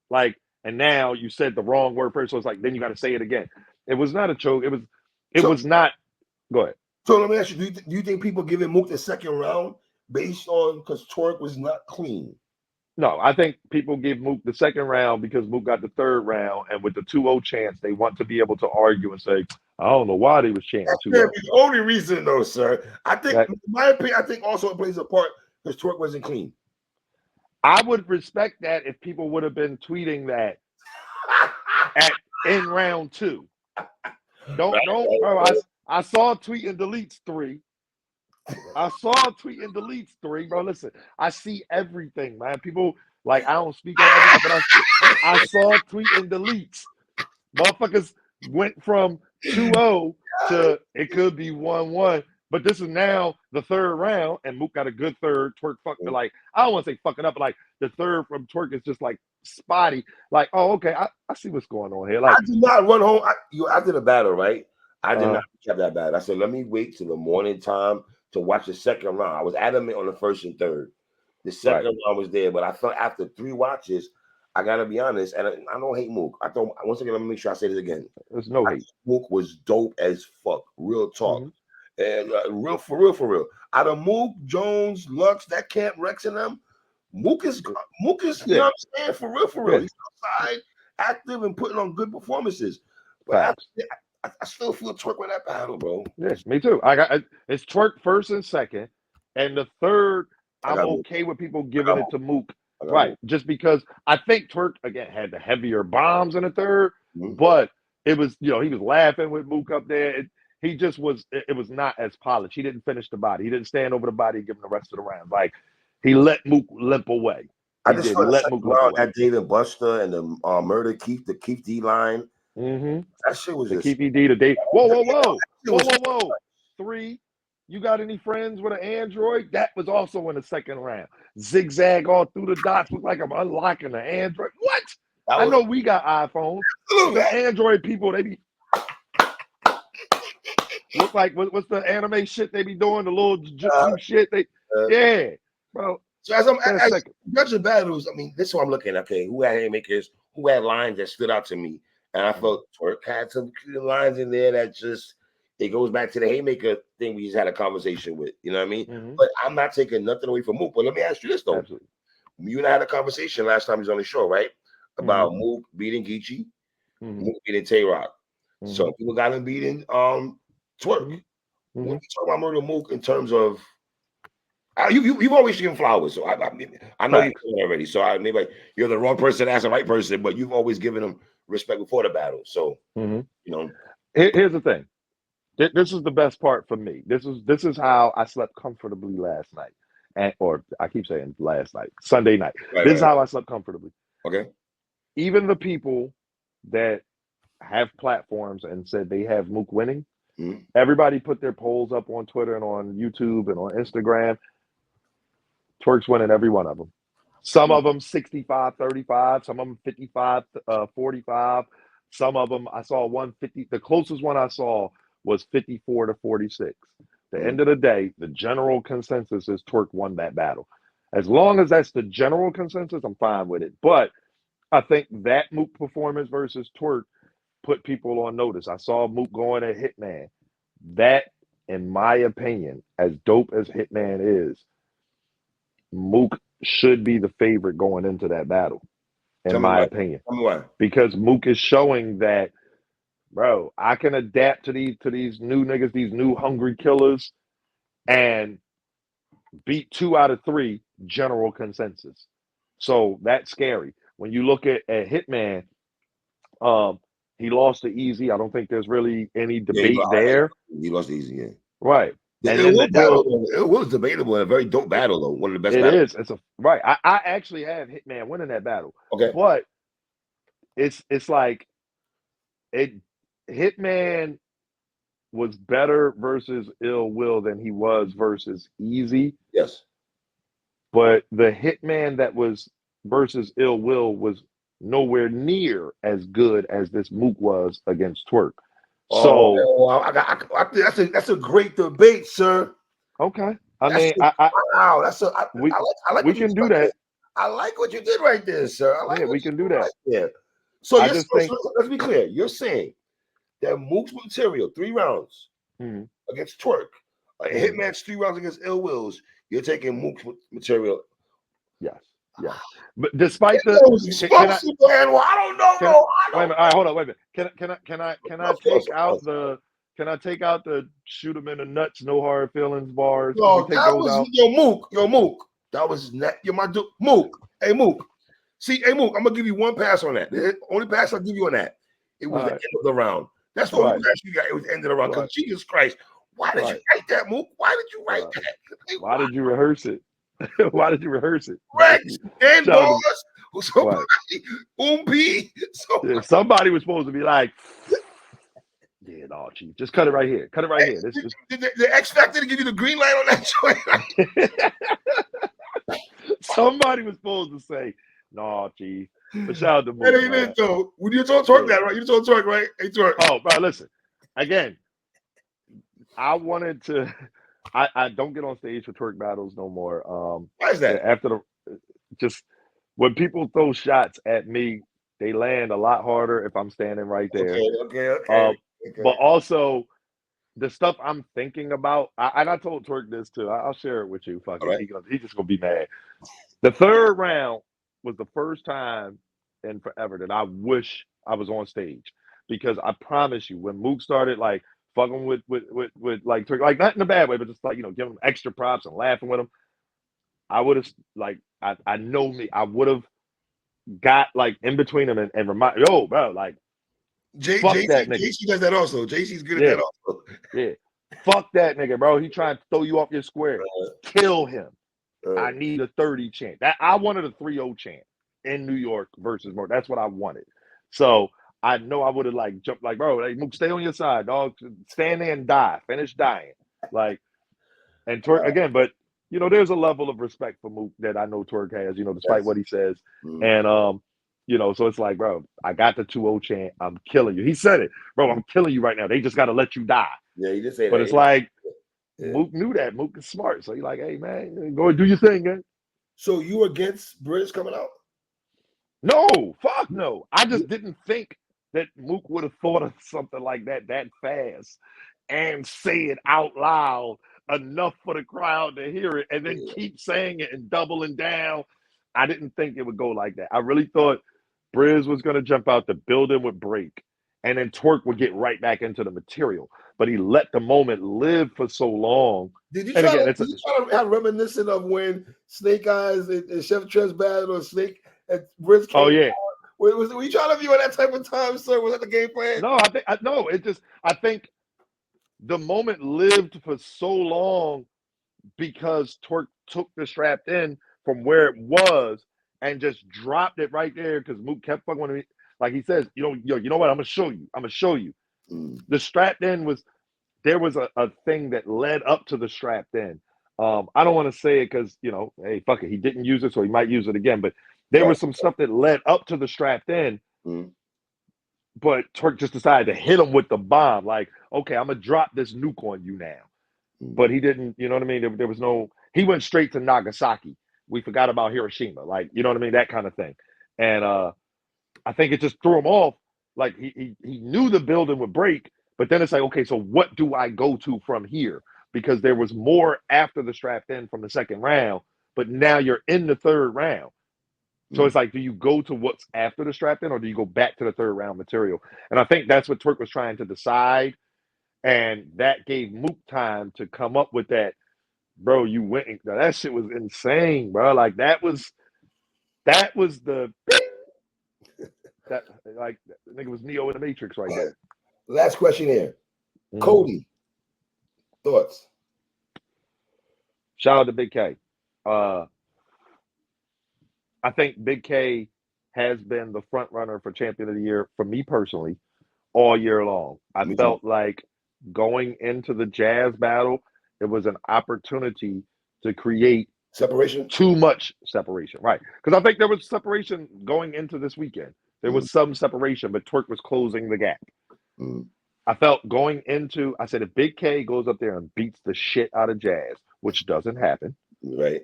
Like, and now you said the wrong word first. So it's like, then you got to say it again. It was not a choke. It was not. Go ahead. So let me ask you, do you think people giving Mook the second round based on because Twork was not clean? No, I think people give Mook the second round because Mook got the third round, and with the 2-0 chance, they want to be able to argue and say, I don't know why they was chanting 2-0. That's the only reason, though, sir. I think, in my opinion, I think also it plays a part because Twork wasn't clean. I would respect that if people would have been tweeting that in round 2. Don't, bro. I saw a tweet and deletes 3. I saw a tweet and deletes 3, bro. Listen, I see everything, man. People like I don't speak on everything, but I saw a tweet and deletes. Motherfuckers went from 2-0 to it could be 1-1. But this is now the third round, and Mook got a good third. Twork fucking like I don't want to say fucking up, but like the third from Twork is just like spotty. Like, oh, okay, I see what's going on here. Like, I did not run home. After the battle, right? I did not have that battle. I said, let me wait till the morning time to watch the second round. I was adamant on the first and third. The second round was there, but I thought after 3 watches, I gotta be honest, and I don't hate Mook. I thought once again, let me make sure I say this again. There's no hate. Mook was dope as fuck. Real talk. And real for real. Out of Mook, Jones, Lux, that Camp Rex and them, Mook is you know what I'm saying? For real. He's outside, active, and putting on good performances. But I still feel Twork with that battle, bro. Yes, me too. It's Twork first and second, and the third, I'm okay with people giving it to Mook. Right. Just because I think Twork again had the heavier bombs in the third, but it was, he was laughing with Mook up there. He just was, it was not as polished. He didn't finish the body. He didn't stand over the body and give him the rest of the round. Like, he let Mook limp away. I just felt let Mook limp away. That David Buster and the Murda Keith D line. That shit was just Keith D to Dave. Whoa. 3. You got any friends with an Android? That was also in the second round. Zigzag all through the dots. Look like I'm unlocking the Android. What? I know we got iPhones. The Android people, they be look like what's the anime shit they be doing? The little jujitsu shit. Yeah, bro. So as I'm judging battles, I mean, this is what I'm looking at. Okay, who had haymakers? Who had lines that stood out to me? And I felt Twork had some lines in there that just it goes back to the haymaker thing we just had a conversation with. You know what I mean? But I'm not taking nothing away from Mook. But let me ask you this though. Absolutely. You and I had a conversation last time he was on the show, right? About Mook beating Geechee, Mook beating Twork. So people got him beating Twork. When we talk about Murda Mook in terms of you've always given flowers, so I know you already. So maybe you're the wrong person to ask the right person, but you've always given them respect before the battle. So here's the thing. This is the best part for me. This is how I slept comfortably last night, or I keep saying last night, Sunday night. This is how I slept comfortably. Okay. Even the people that have platforms and said they have Mook winning, everybody put their polls up on Twitter and on YouTube and on Instagram. Twork's winning every one of them. Some of them 65-35, some of them 55-45. Some of them, I saw 150. The closest one I saw was 54-46. The end of the day, the general consensus is Twork won that battle. As long as that's the general consensus, I'm fine with it. But I think that Mook performance versus Twork put people on notice. I saw Mook going at Hitman. That, in my opinion, as dope as Hitman is, Mook should be the favorite going into that battle, in my opinion. Tell me why. Because Mook is showing that, bro, I can adapt to these new niggas, these new hungry killers, and beat 2 out of 3 general consensus. So that's scary. When you look at Hitman, he lost to Easy. I don't think there's really any debate there. He lost to Easy, yeah. Right. And it was debatable, a very dope battle, though. One of the best battles. It is. Right. I actually have Hitman winning that battle. Okay. But it's like Hitman was better versus Ill Will than he was versus Easy. Yes. But the Hitman that was versus Ill Will was nowhere near as good as this Mook was against Twork. So that's a great debate, sir. Okay. We can do that. I like what you did right there, sir. I like we can do that. Yeah. So let's be clear. You're saying that Mook's material 3 rounds against Twork, Hitman's 3 rounds against Ill Will's. You're taking Mook's material. Yes. Yeah. But despite I don't know, bro. Wait a minute. All right, hold on. Wait a minute. Can I take out the shoot him in the nuts, no hard feelings bars? No, that was Mook. That was my dude. Mook. Hey, Mook. See, Mook, I'm gonna give you one pass on that. The only pass I'll give you on that. It was the end of the round. That's the only pass you got. It was the end of the round. Because Jesus Christ, why did you write that, Mook? Why did you write that? Why did you rehearse it? Why did you rehearse it? Rex and Boss. Somebody was supposed to be like, yeah, no, Chief, just cut it right here. Cut it right here. The X Factor to give you the green light on that joint. Somebody was supposed to say, no, Chief. But shout out to Mook. That ain't it, though. When you told Twork that, right? You told Twork, right? Hey, Twork. Oh, bro, listen. Again, I wanted to. I don't get on stage for Twork battles no more. Why is that? After when people throw shots at me, they land a lot harder if I'm standing right there. Okay. But also the stuff I'm thinking about, and I told Twork this too. I'll share it with you. Fuck All it. right. He's just gonna be mad. The third round was the first time in forever that I wish I was on stage because I promise you, when Mook started like fucking with like Twork, like not in a bad way, but just like giving him extra props and laughing with him, I would have like I know me, I would have got like in between them and remind yo, bro, like fuck that nigga. JC does that also. JC's good at Yeah, that also. yeah. Fuck that nigga, bro. He trying to throw you off your square. Kill him. I need a 30 chant. That I wanted a 3-0 chant in New York versus Mook. That's what I wanted. So I know I would have like jumped like, bro, like Mook, stay on your side, dog. Stand there and die. Finish dying. Like and Twork again, but there's a level of respect for Mook that I know Twork has, despite what he says. And so it's like, bro, I got the 2-0 chant. I'm killing you. He said it, bro. I'm killing you right now. They just got to let you die. Yeah, he did say But that. it's like Mook knew that. Mook is smart. So he's like, hey, man, go and do your thing, man. So you against British coming out? No, fuck no. I just didn't think that Mook would have thought of something like that fast and say it out loud enough for the crowd to hear it and then keep saying it and doubling down. I didn't think it would go like that. I really thought Briz was going to jump out, the building would break, and then Twork would get right back into the material. But he let the moment live for so long. Did you try to have reminiscent of when Snake Eyes and Chef Trez battled or Snake and Briz came? Oh yeah. Were you trying to view at that type of time, sir? Was that the game plan? No, I think the moment lived for so long because Twork took the strap in from where it was and just dropped it right there because Mook kept fucking with me. Like he says, you know what? I'm gonna show you. The strapped in there was a thing that led up to the strapped in. I don't want to say it because hey, fuck it, he didn't use it, so he might use it again. But there was some stuff that led up to the strapped in. But Twork just decided to hit him with the bomb. Like, okay, I'm gonna drop this nuke on you now. But he didn't, you know what I mean? There was no, he went straight to Nagasaki. We forgot about Hiroshima, like, you know what I mean? That kind of thing. And I think it just threw him off. Like he knew the building would break, but then it's like, okay, so what do I go to from here? Because there was more after the strapped in from the second round, but now you're in the third round. So it's like, do you go to what's after the strapped in or do you go back to the third round material? And I think that's what Twork was trying to decide. And that gave Mook time to come up with that, bro. You went, that shit was insane, bro. Like that was the that like I think it was Neo in the Matrix right there. Last question here. Cody, thoughts? Shout out to Big K. I think Big K has been the front runner for Champion of the Year for me personally all year long. I felt like going into the Jazz battle, it was an opportunity to create separation, too much separation, right? Because I think there was separation going into this weekend. There was some separation, but Twork was closing the gap. I felt going into, I said, if Big K goes up there and beats the shit out of Jazz, which doesn't happen, right?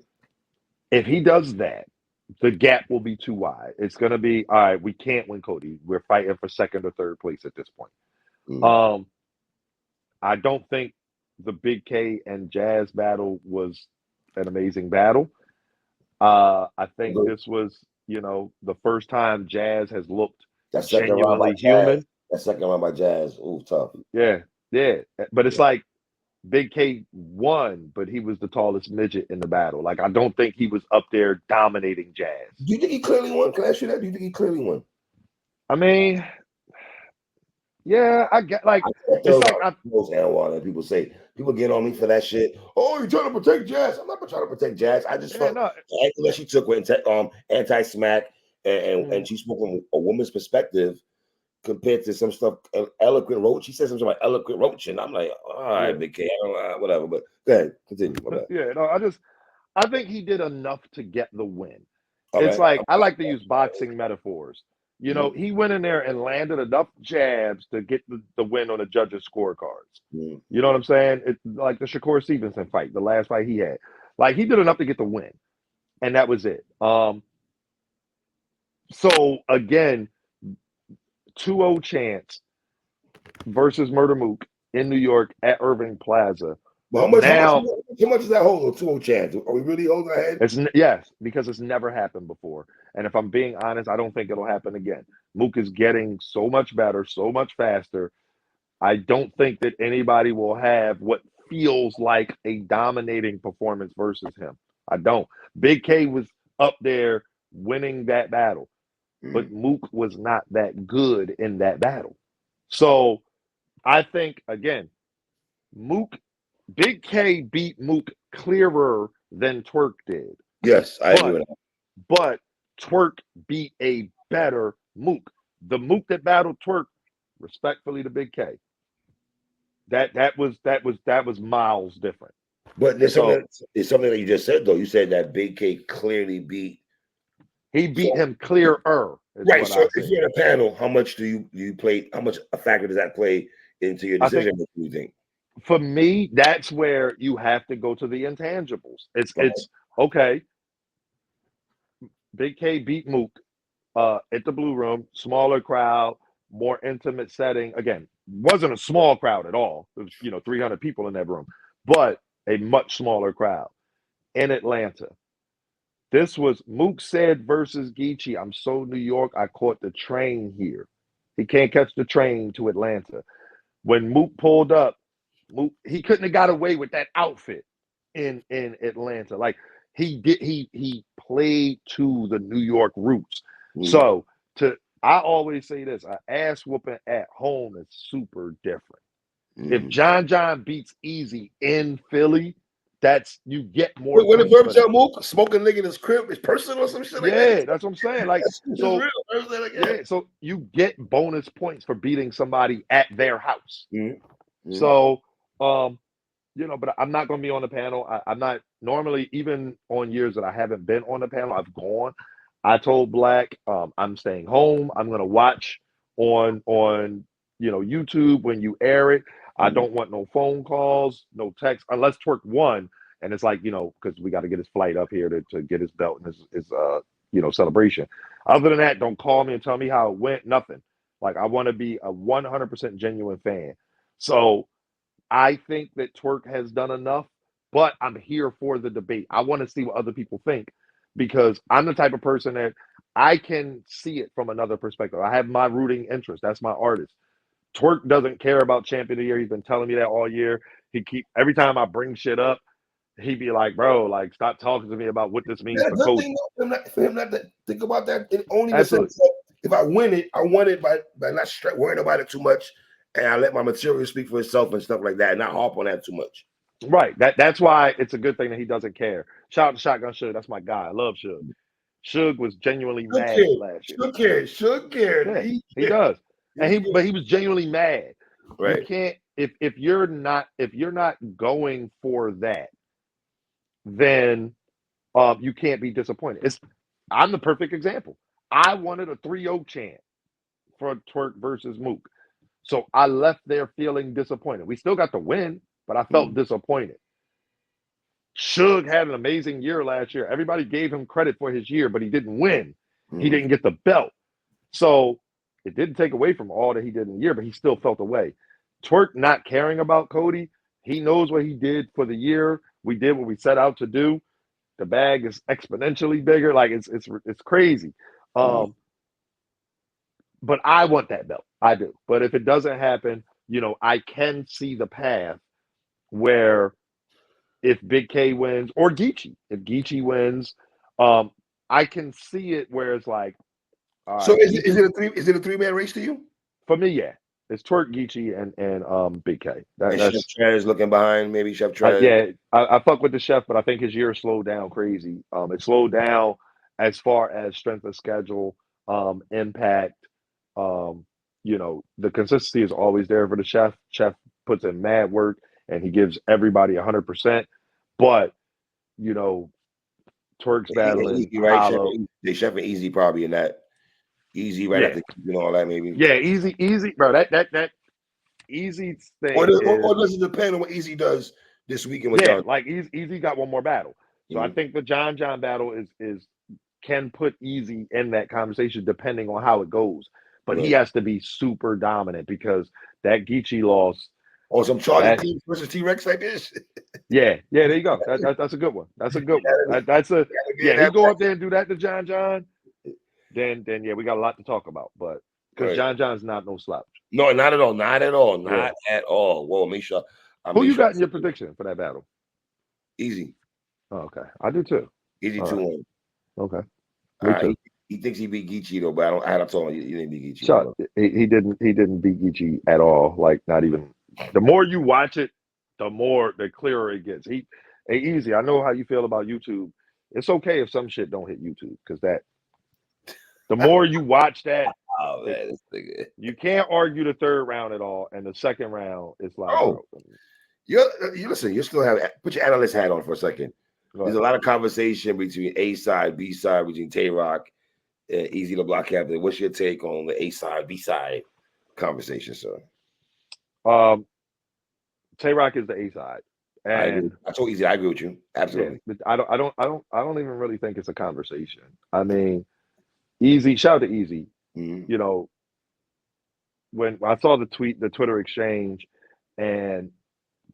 If he does that, the gap will be too wide. It's going to be, all right, we can't win Cody. We're fighting for second or third place at this point. I don't think the Big K and Jazz battle was an amazing battle. I think this was, the first time Jazz has looked genuinely human. That second round by Jazz, ooh, tough. Yeah. But it's like Big K won, but he was the tallest midget in the battle. Like, I don't think he was up there dominating Jazz. Do you think he clearly won? Can I ask you that? Do you think he clearly won? I mean, yeah, I get like it's like Anwar that people say people get on me for that shit. Oh, you're trying to protect Jazz. I'm not trying to protect Jazz. I just felt the angle that she took with anti-smack and she spoke from a woman's perspective compared to some stuff eloquent roach. She said something about eloquent roach, and I'm like, all right, Big K, I don't know, whatever. But go ahead, continue. I think he did enough to get the win. It's like I like to use boxing metaphors. He went in there and landed enough jabs to get the win on the judges' scorecards. You know what I'm saying? It's like the Shakur Stevenson fight, the last fight he had. Like he did enough to get the win, and that was it. So again, 2-0 chance versus Murda Mook in New York at Irving Plaza. But Now, how much is that hold on 2-0 chance? Are we really holding our head? yes, because it's never happened before. And if I'm being honest, I don't think it'll happen again. Mook is getting so much better, so much faster. I don't think that anybody will have what feels like a dominating performance versus him. I don't. Big K was up there winning that battle, but Mook was not that good in that battle. So I think, again, Mook, Big K beat Mook clearer than Twork did. Yes, I agree But with that. but Twork beat a better Mook. The Mook that battled Twork, respectfully to Big K, that was miles different. But So there's something that you just said though. You said that Big K clearly beat. he beat So him clearer, is right. what So I if said. you're in a panel, how much do you play? How much a factor does that play into your I think decision? What do you think? for me, that's where you have to go to the intangibles. Right. It's okay. Big K beat Mook at the Blue Room, smaller crowd, more intimate setting. Again, wasn't a small crowd at all. It was 300 people in that room, but a much smaller crowd in Atlanta. This was Mook said versus Geechee. I'm so New York. I caught the train here. He can't catch the train to Atlanta. When Mook pulled up, Mook he couldn't have got away with that outfit in Atlanta. Like he played to the New York roots. So to I always say this: an ass whooping at home is super different. If John beats Easy in Philly, that's you get more When the points verb for that. tell Mook smoking nigga in his crib is personal or some shit like that. Yeah, that's what I'm saying. Like That's so, real. That's like, yeah. yeah, so you get bonus points for beating somebody at their house. Mm-hmm. So, but I'm not going to be on the panel. I'm not normally, even on years that I haven't been on the panel, I've gone. I told Black, I'm staying home. I'm going to watch on YouTube when you air it. I don't want no phone calls, no text, unless Twork won. And it's like, because we got to get his flight up here to get his belt and his celebration. Other than that, don't call me and tell me how it went. Nothing. Like, I want to be a 100% genuine fan. So I think that Twork has done enough, but I'm here for the debate. I want to see what other people think because I'm the type of person that I can see it from another perspective. I have my rooting interest. That's my artist. Twork doesn't care about champion of the year. He's been telling me that all year. Every time I bring shit up, he'd be like, "Bro, like stop talking to me about what this means That's a for good Cody." thing for him not to think about that. Only in the Absolutely. sense that if I win it, I won it by not worrying about it too much, and I let my material speak for itself and stuff like that, and not harp on that too much. Right. That's why it's a good thing that he doesn't care. Shout out to Shotgun Suge. That's my guy. I love Suge. Suge was genuinely mad last year. Should care. Yeah, he does. But he was genuinely mad. You Right. can't if you're not going for that, then you can't be disappointed. I'm the perfect example. I wanted a 3-0 chant for Twork versus Mook. So I left there feeling disappointed. We still got the win, but I felt disappointed. Suge had an amazing year last year. Everybody gave him credit for his year, but he didn't win. He didn't get the belt. So it didn't take away from all that he did in the year, but he still felt away. Twork not caring about Cody, he knows what he did for the year. We did what we set out to do. The bag is exponentially bigger. Like it's crazy. But I want that belt. I do. But if it doesn't happen, I can see the path where if Big K wins or Geechee, if Geechee wins, I can see it where it's like, all So right, is it a 3-man race to you? for me, yeah. It's Twork, Geechee, and Big K. And Chef That's Trez looking behind, maybe Chef Trez. yeah. I fuck with the chef, but I think his year slowed down crazy. It slowed down as far as strength of schedule, impact. The consistency is always there for the chef. Chef puts in mad work and he gives everybody 100%. But Twerk's battling Easy, right? Hollow. Chef and Easy probably in that. Easy right Yeah, after all that maybe. yeah, easy, bro. That easy Or thing is does it depend on what Easy does this weekend with yeah, John? like easy got one more battle. So I think the John battle is can put Easy in that conversation depending on how it goes. But he Right. has to be super dominant because that Geechee loss. Or some Charlie That, Cleese versus T-Rex like this. yeah, there you go. That's a good one. That's a good one. That's a yeah. He go up there and do that to John. Then yeah, we got a lot to talk about. But because Right. John's not no slouch. No, not at all. Not at all. Yeah. Not at all. Whoa, make sure. Who you got in your prediction for that battle? Easy. Oh, okay, I do too. Easy All 2-1. Okay. Me too. He thinks he beat Geechee though, but I told him you didn't beat Geechee. Shut. He didn't beat Geechee at all. Like not even. The more you watch it, the clearer it gets. Hey, Easy. I know how you feel about YouTube. It's okay if some shit don't hit YouTube because the more you watch that, oh man, this nigga. You can't argue the third round at all, and the second round is like. Oh, you listen. You still have put your analyst hat on for a second. There's a lot of conversation between A side, B side, between Twork and Easy the Block Captain. What's your take on the A side, B side conversation, sir? Twork is the A side, and I told Easy. I agree with you. Absolutely. Yeah, I don't even really think it's a conversation. I mean, Easy. Shout out to Easy. Mm-hmm. You know, when I saw the Twitter exchange, and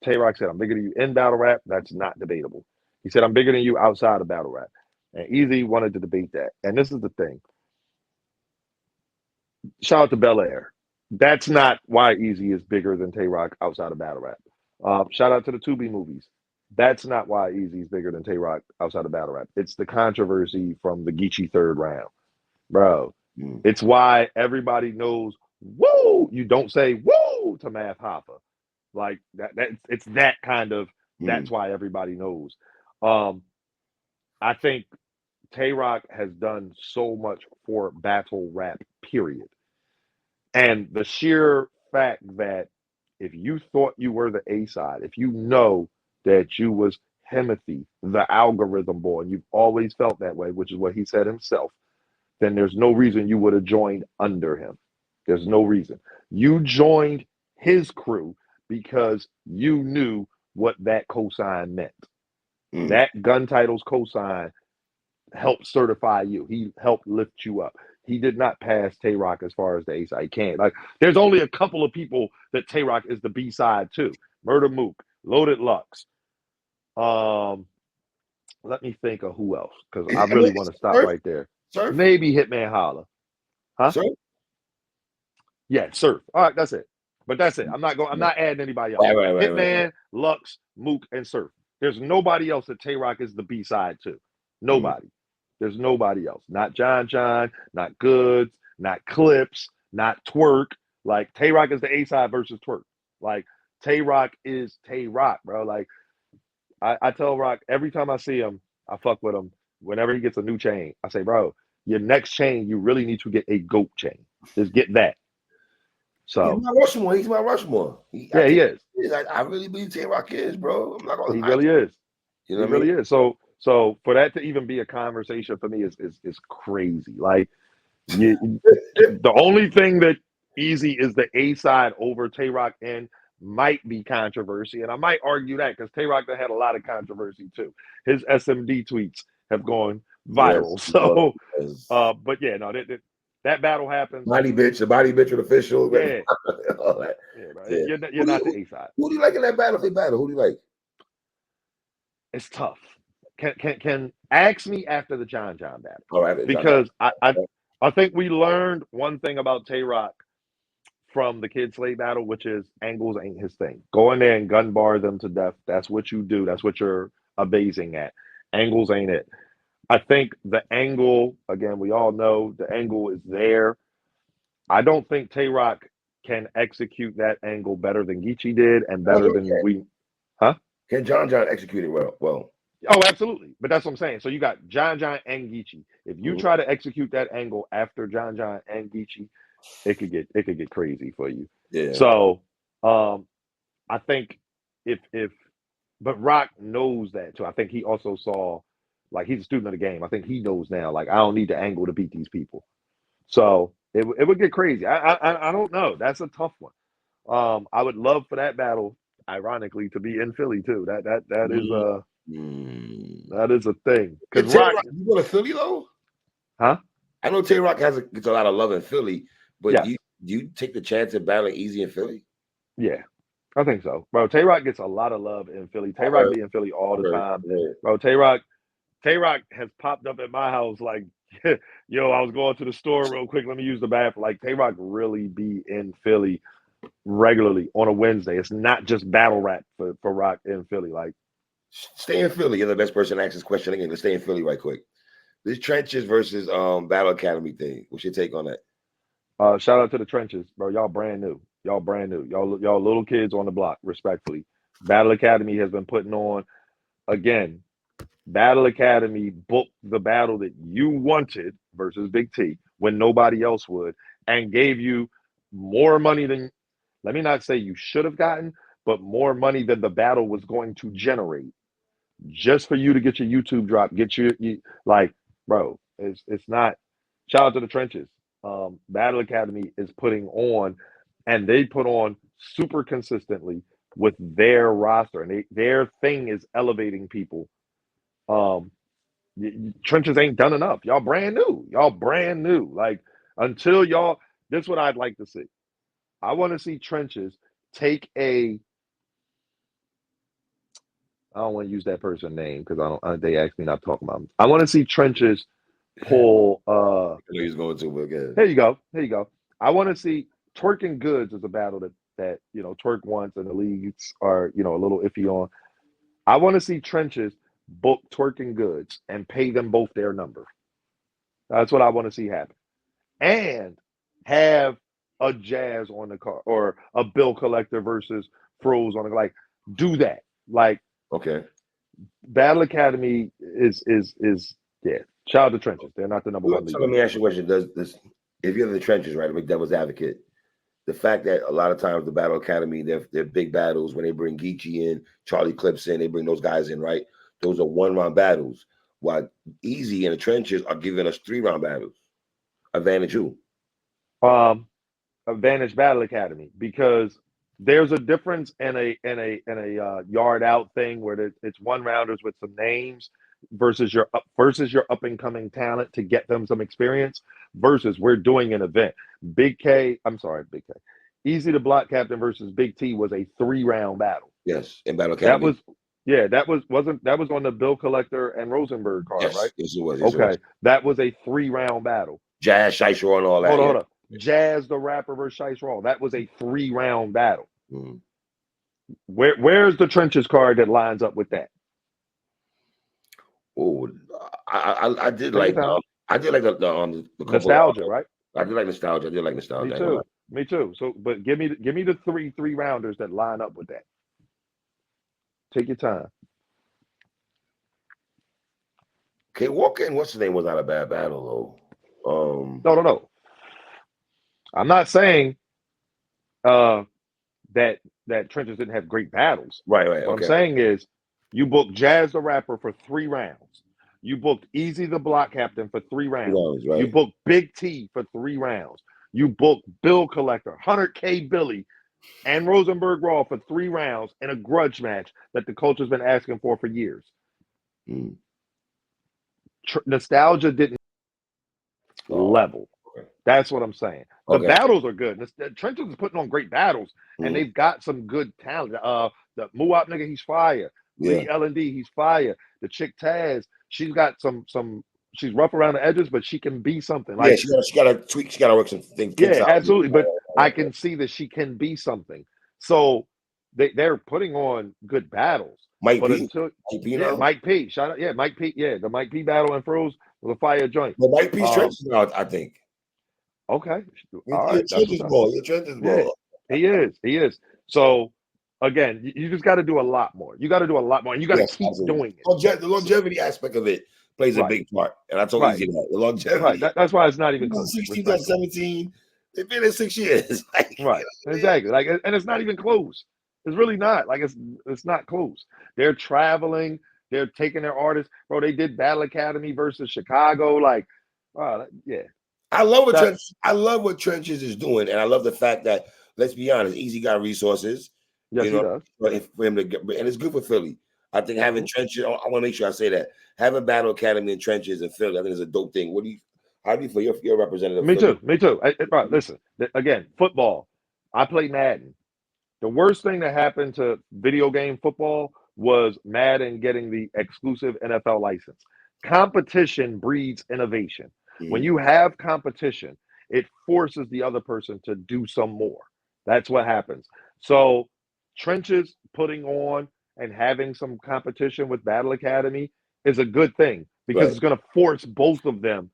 Twork said, "I'm bigger than you in battle rap." That's not debatable. He said, "I'm bigger than you outside of battle rap," and Easy wanted to debate that. And this is the thing. Shout out to Bel Air. That's not why Easy is bigger than Twork outside of battle rap. Shout out to the Tubi movies. That's not why Easy is bigger than Twork outside of battle rap. It's the controversy from the Geechee third round, bro. It's why everybody knows. Woo! You don't say woo to Math Hoffa. Like that. It's that kind of. That's why everybody knows. I think Twork has done so much for battle rap, period. And the sheer fact that if you thought you were the A side, if you know that you was Himothy, the algorithm boy, and you've always felt that way, which is what he said himself, then there's no reason you would have joined under him. There's no reason. You joined his crew because you knew what that cosign meant. That gun titles cosign helped certify you. He helped lift you up. He did not pass Twork as far as the A side. He can't. Like, there's only a couple of people that Twork is the B side to. Murda Mook, Loaded Lux. Let me think of who else, because I really want to stop right there. Surf? Maybe Hitman Holla. Huh? Surf? Yeah, Surf. All right, that's it. But that's it. I'm not adding anybody else. Right, Hitman, Lux, Mook, and Surf. There's nobody else that Twork is the B side to. Nobody. There's nobody else. Not John, not Goods, not Clips, not Twork. Like, Twork is the A side versus Twork. Like, Twork is Twork, bro. Like, I tell Rock every time I see him, I fuck with him. Whenever he gets a new chain, I say, bro, your next chain, you really need to get a GOAT chain. Just get that. So he's my Rushmore. He's my Rushmore. He is. I really believe Twork is, bro. I'm not gonna He really is. You know he really is. So for that to even be a conversation for me is crazy. Like, the only thing that Easy is the A side over Twork in might be controversy, and I might argue that because Twork had a lot of controversy too. His SMD tweets have gone viral. Yes, but yeah, no, that battle happens. The body bitch with official. Yeah, all that. Yeah, bro. Yeah. You're not the A side. Who do you like in that battle? If they battle, who do you like? It's tough. Can ask me after the John battle. All right, because I think we learned one thing about Twork from the Kid Slade battle, which is angles ain't his thing. Go in there and gun bar them to death. That's what you do. That's what you're abasing at. Angles ain't it. I think the angle, again, we all know the angle is there. I don't think Twork can execute that angle better than Geechee did and better than we. Huh? Can John execute it well? Oh, absolutely. But that's what I'm saying. So you got John and Geechee. If you try to execute that angle after John and Geechee, it could get crazy for you. Yeah. So I think but Rock knows that too. I think he also saw, like, he's a student of the game. I think he knows now, like, I don't need the angle to beat these people. So it would get crazy. I don't know. That's a tough one. I would love for that battle, ironically, to be in Philly too. That is a thing. Because Rock, you go to Philly though? Huh? I know Twork gets a lot of love in Philly, but Yes. do you take the chance of battling Easy in Philly? Yeah. I think so. Bro, Twork gets a lot of love in Philly. I Twork heard, be in Philly all I the heard, time. I heard. Bro, Twork has popped up at my house like, yo, I was going to the store real quick. Let me use the bathroom. Like, Twork really be in Philly regularly on a Wednesday. It's not just battle rap for Rock in Philly. Like, Stay in Philly. You're the best person to ask this question again. Let's stay in Philly right quick. This Trenches versus Battle Academy thing. What's your take on that? shout out to the trenches, bro. Y'all brand new. Y'all brand new. Y'all little kids on the block, respectfully. Battle Academy has been putting on again. Battle Academy booked the battle that you wanted versus Big T when nobody else would, and gave you more money than, let me not say you should have gotten, but more money than the battle was going to generate just for you to get your YouTube drop, get you like, bro, it's not. Shout out to the trenches. Battle Academy is putting on, and they put on super consistently with their roster, and their thing is elevating people. Um, trenches ain't done enough. Y'all brand new. Y'all brand new. Like until y'all, this is what I'd like to see. I want to see trenches take a. I don't want to use that person's name because I don't. They asked me not to talk about them. I want to see trenches pull. I know he's going to, but again. Here you go. Here you go. I want to see Twork and Goods is a battle that Twork wants and the leagues are a little iffy on. I want to see trenches book Twork and Goods and pay them both their number. That's what I want to see happen. And have a Jazz on the car or a bill collector versus Froze on the, like, do that. Like, Okay. Battle Academy is yeah. Shout out to trenches. They're not the number one league. So let me ask you a question. Does this, if you're in the trenches, right? Make devil's advocate. The fact that a lot of times the Battle Academy, they're big battles when they bring Geechee in, Charlie Clips in, they bring those guys in, right? Those are 1-round battles. While Easy in the trenches are giving us 3-round battles. Advantage who? Advantage Battle Academy, because there's a difference in a yard out thing where it's one rounders with some names versus your up and coming talent to get them some experience versus we're doing an event. Big K Easy to Block Captain versus Big T was a 3-round battle. Yes, in Battle Academy. That was on the Bill Collector and Rosenberg card, yes, right? Yes, it was. Yes, okay, that was a 3-round battle. Jazz, Shice Raw, and all that. Hold on. Jazz the Rapper versus Shice Raw. That was a 3-round battle. Mm-hmm. Where's the trenches card that lines up with that? Oh, I did like the nostalgia, right? I did like nostalgia. Me too. So, but give me the three rounders that line up with that. Take your time. Okay, Walker, what's his name, was not a bad battle though. No. I'm not saying that trenches didn't have great battles. Right. What I'm saying is you booked Jazz the Rapper for 3 rounds. You booked Easy the Block Captain for 3 rounds. Right. You booked Big T for 3 rounds. You booked Bill Collector, 100K Billy, and Rosenberg Raw for 3 rounds in a grudge match that the culture's been asking for years. Mm. Nostalgia didn't level. Okay. That's what I'm saying. The battles are good. Trenches is putting on great battles, and they've got some good talent. The Moop nigga, he's fire. Lee L&D, he's fire. The chick Taz, she's got some. She's rough around the edges, but she can be something. Like, she got to tweak. She got to work some things. Yeah, absolutely. But I can see that she can be something. So they're putting on good battles. Mike P. Shout out, Mike P. Yeah, the Mike P. battle and Froze with a fire joint. But Mike P's trenches now, I think. Okay. All right. Trenches ball. Your trenches ball. Yeah, he is. So again, you just got to do a lot more. You got to do a lot more, and you got to keep doing it. The longevity aspect of it plays a big part, and I told Easy that the longevity. Right. That's why it's not even close. 16 to 17. They've been in 6 years. Right. Exactly. Like, and it's not even close. It's really not. Like, it's not close. They're traveling. They're taking their artists. Bro, they did Battle Academy versus Chicago. Like, yeah. I love what Trenches is doing, and I love the fact that, let's be honest, Easy got resources. Yes, he does. For him to get, and it's good for Philly. I think having Trenches, I want to make sure I say that. Having Battle Academy and Trenches in Philly, I think is a dope thing. How do you feel? You're a representative. Me too. Me too. Right, listen, again, football. I play Madden. The worst thing that happened to video game football was Madden getting the exclusive NFL license. Competition breeds innovation. When you have competition, it forces the other person to do some more. That's what happens. So, Trenches putting on and having some competition with Battle Academy is a good thing because Right. it's going to force both of them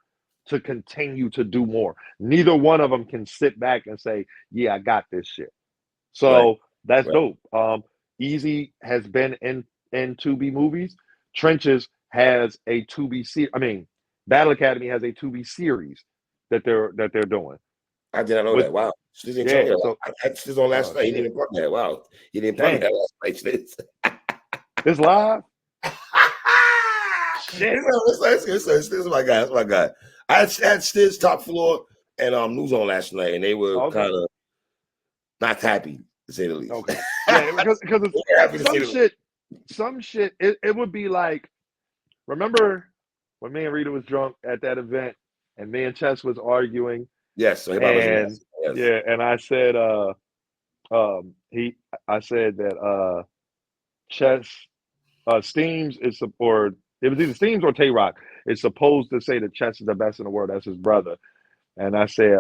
to continue to do more. Neither one of them can sit back and say, "Yeah, I got this shit." So Right. that's Right. dope. Easy has been in 2B movies. Trenches has a 2B I mean, Battle Academy has a 2B series that they're doing. I did not know With that. Wow. She didn't tell me yeah, that. so I had this on last night. He shit. didn't plug that. Wow. He didn't plug Dang. that last night. It's live? Shit. This is my guy. That's my guy. I had Stiz Top Floor and News on last night, and they were Okay. kind of not happy to say the least. Okay. Yeah, because Happy to say the least. some shit, it would be like, remember when me and Rita was drunk at that event and me and Chess was arguing? Yes, so And yes. yeah, and I said I said that Chess Steams is, or it was either Steams or Tay Rock is supposed to say that Chess is the best in the world. That's his brother. And I said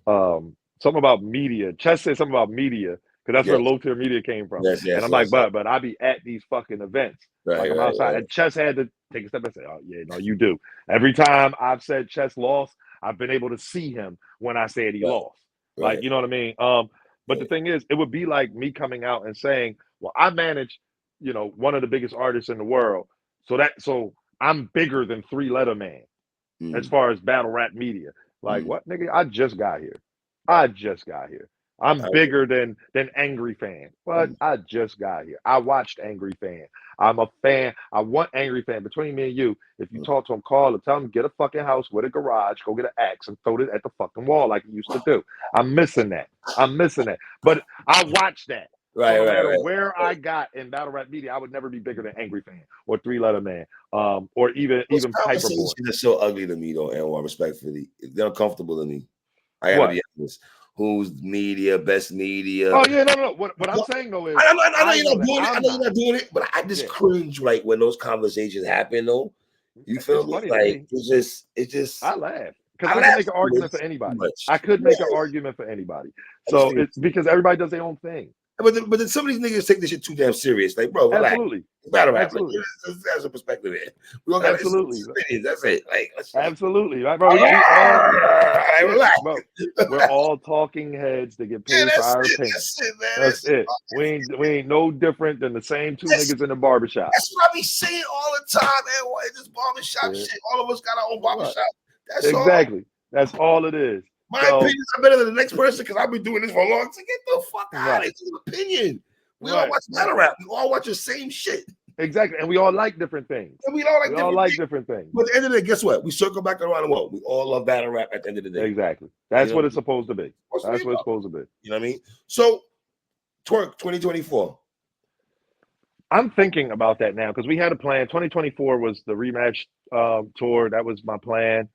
something about media. Chess said something about media because that's where low tier media came from. Yes, and I'm like, but I be at these fucking events. Right, I'm outside. And Chess had to take a step and say, "Oh yeah, no, you do." Every time I've said Chess lost, I've been able to see him when I said he lost. Right. Like, you know what I mean? But the thing is, it would be like me coming out and saying, "Well, I manage, one of the biggest artists in the world, so I'm bigger than Three Letter Man as far as battle rap media." Like, what, nigga? I just got here. I'm bigger than Angry Fan. But I just got here. I watched Angry Fan. I'm a fan. I want Angry Fan. Between me and you, if you talk to him, call or tell him, get a fucking house with a garage, go get an axe and throw it at the fucking wall like he used to do. I'm missing that. But I watched that. So no matter where I got in battle rap media, I would never be bigger than Angry Fan or Three Letter Man, or even Piper Boy. It's so ugly to me, though, Anwar, respectfully. They're uncomfortable to me. I gotta be honest. Who's media, best media? Oh yeah, no. What I'm saying though is, I know you're not doing it. I know you're not doing it, but I just cringe like when those conversations happen. Though, you feel me? Like it's just. I laugh because I can make an argument for anybody. I could make an argument for anybody. So it's because everybody does their own thing. But then some of these niggas take this shit too damn serious. Like, bro, relax. Absolutely. Battle rap. Absolutely. There's a perspective here. We all got absolutely. That's it. Like, absolutely. Right, bro. We're all talking heads that get paid for our opinion. That's it. We ain't no different than the same two niggas in the barbershop. That's what I be saying all the time, man. Why this barbershop shit? All of us got our own barbershop. That's exactly. That's all it is. My opinions are better than the next person because I've been doing this for a long time. Get the fuck out of here. It's an opinion. We all watch battle rap. We all watch the same shit. Exactly. And we all like different things. And we all like different things. But at the end of the day, guess what? We circle back around the world. We all love battle rap at the end of the day. Exactly. That's what it's supposed to be. That's what it's supposed to be. You know what I mean? So, Twork 2024. I'm thinking about that now because we had a plan. 2024 was the rematch tour. That was my plan.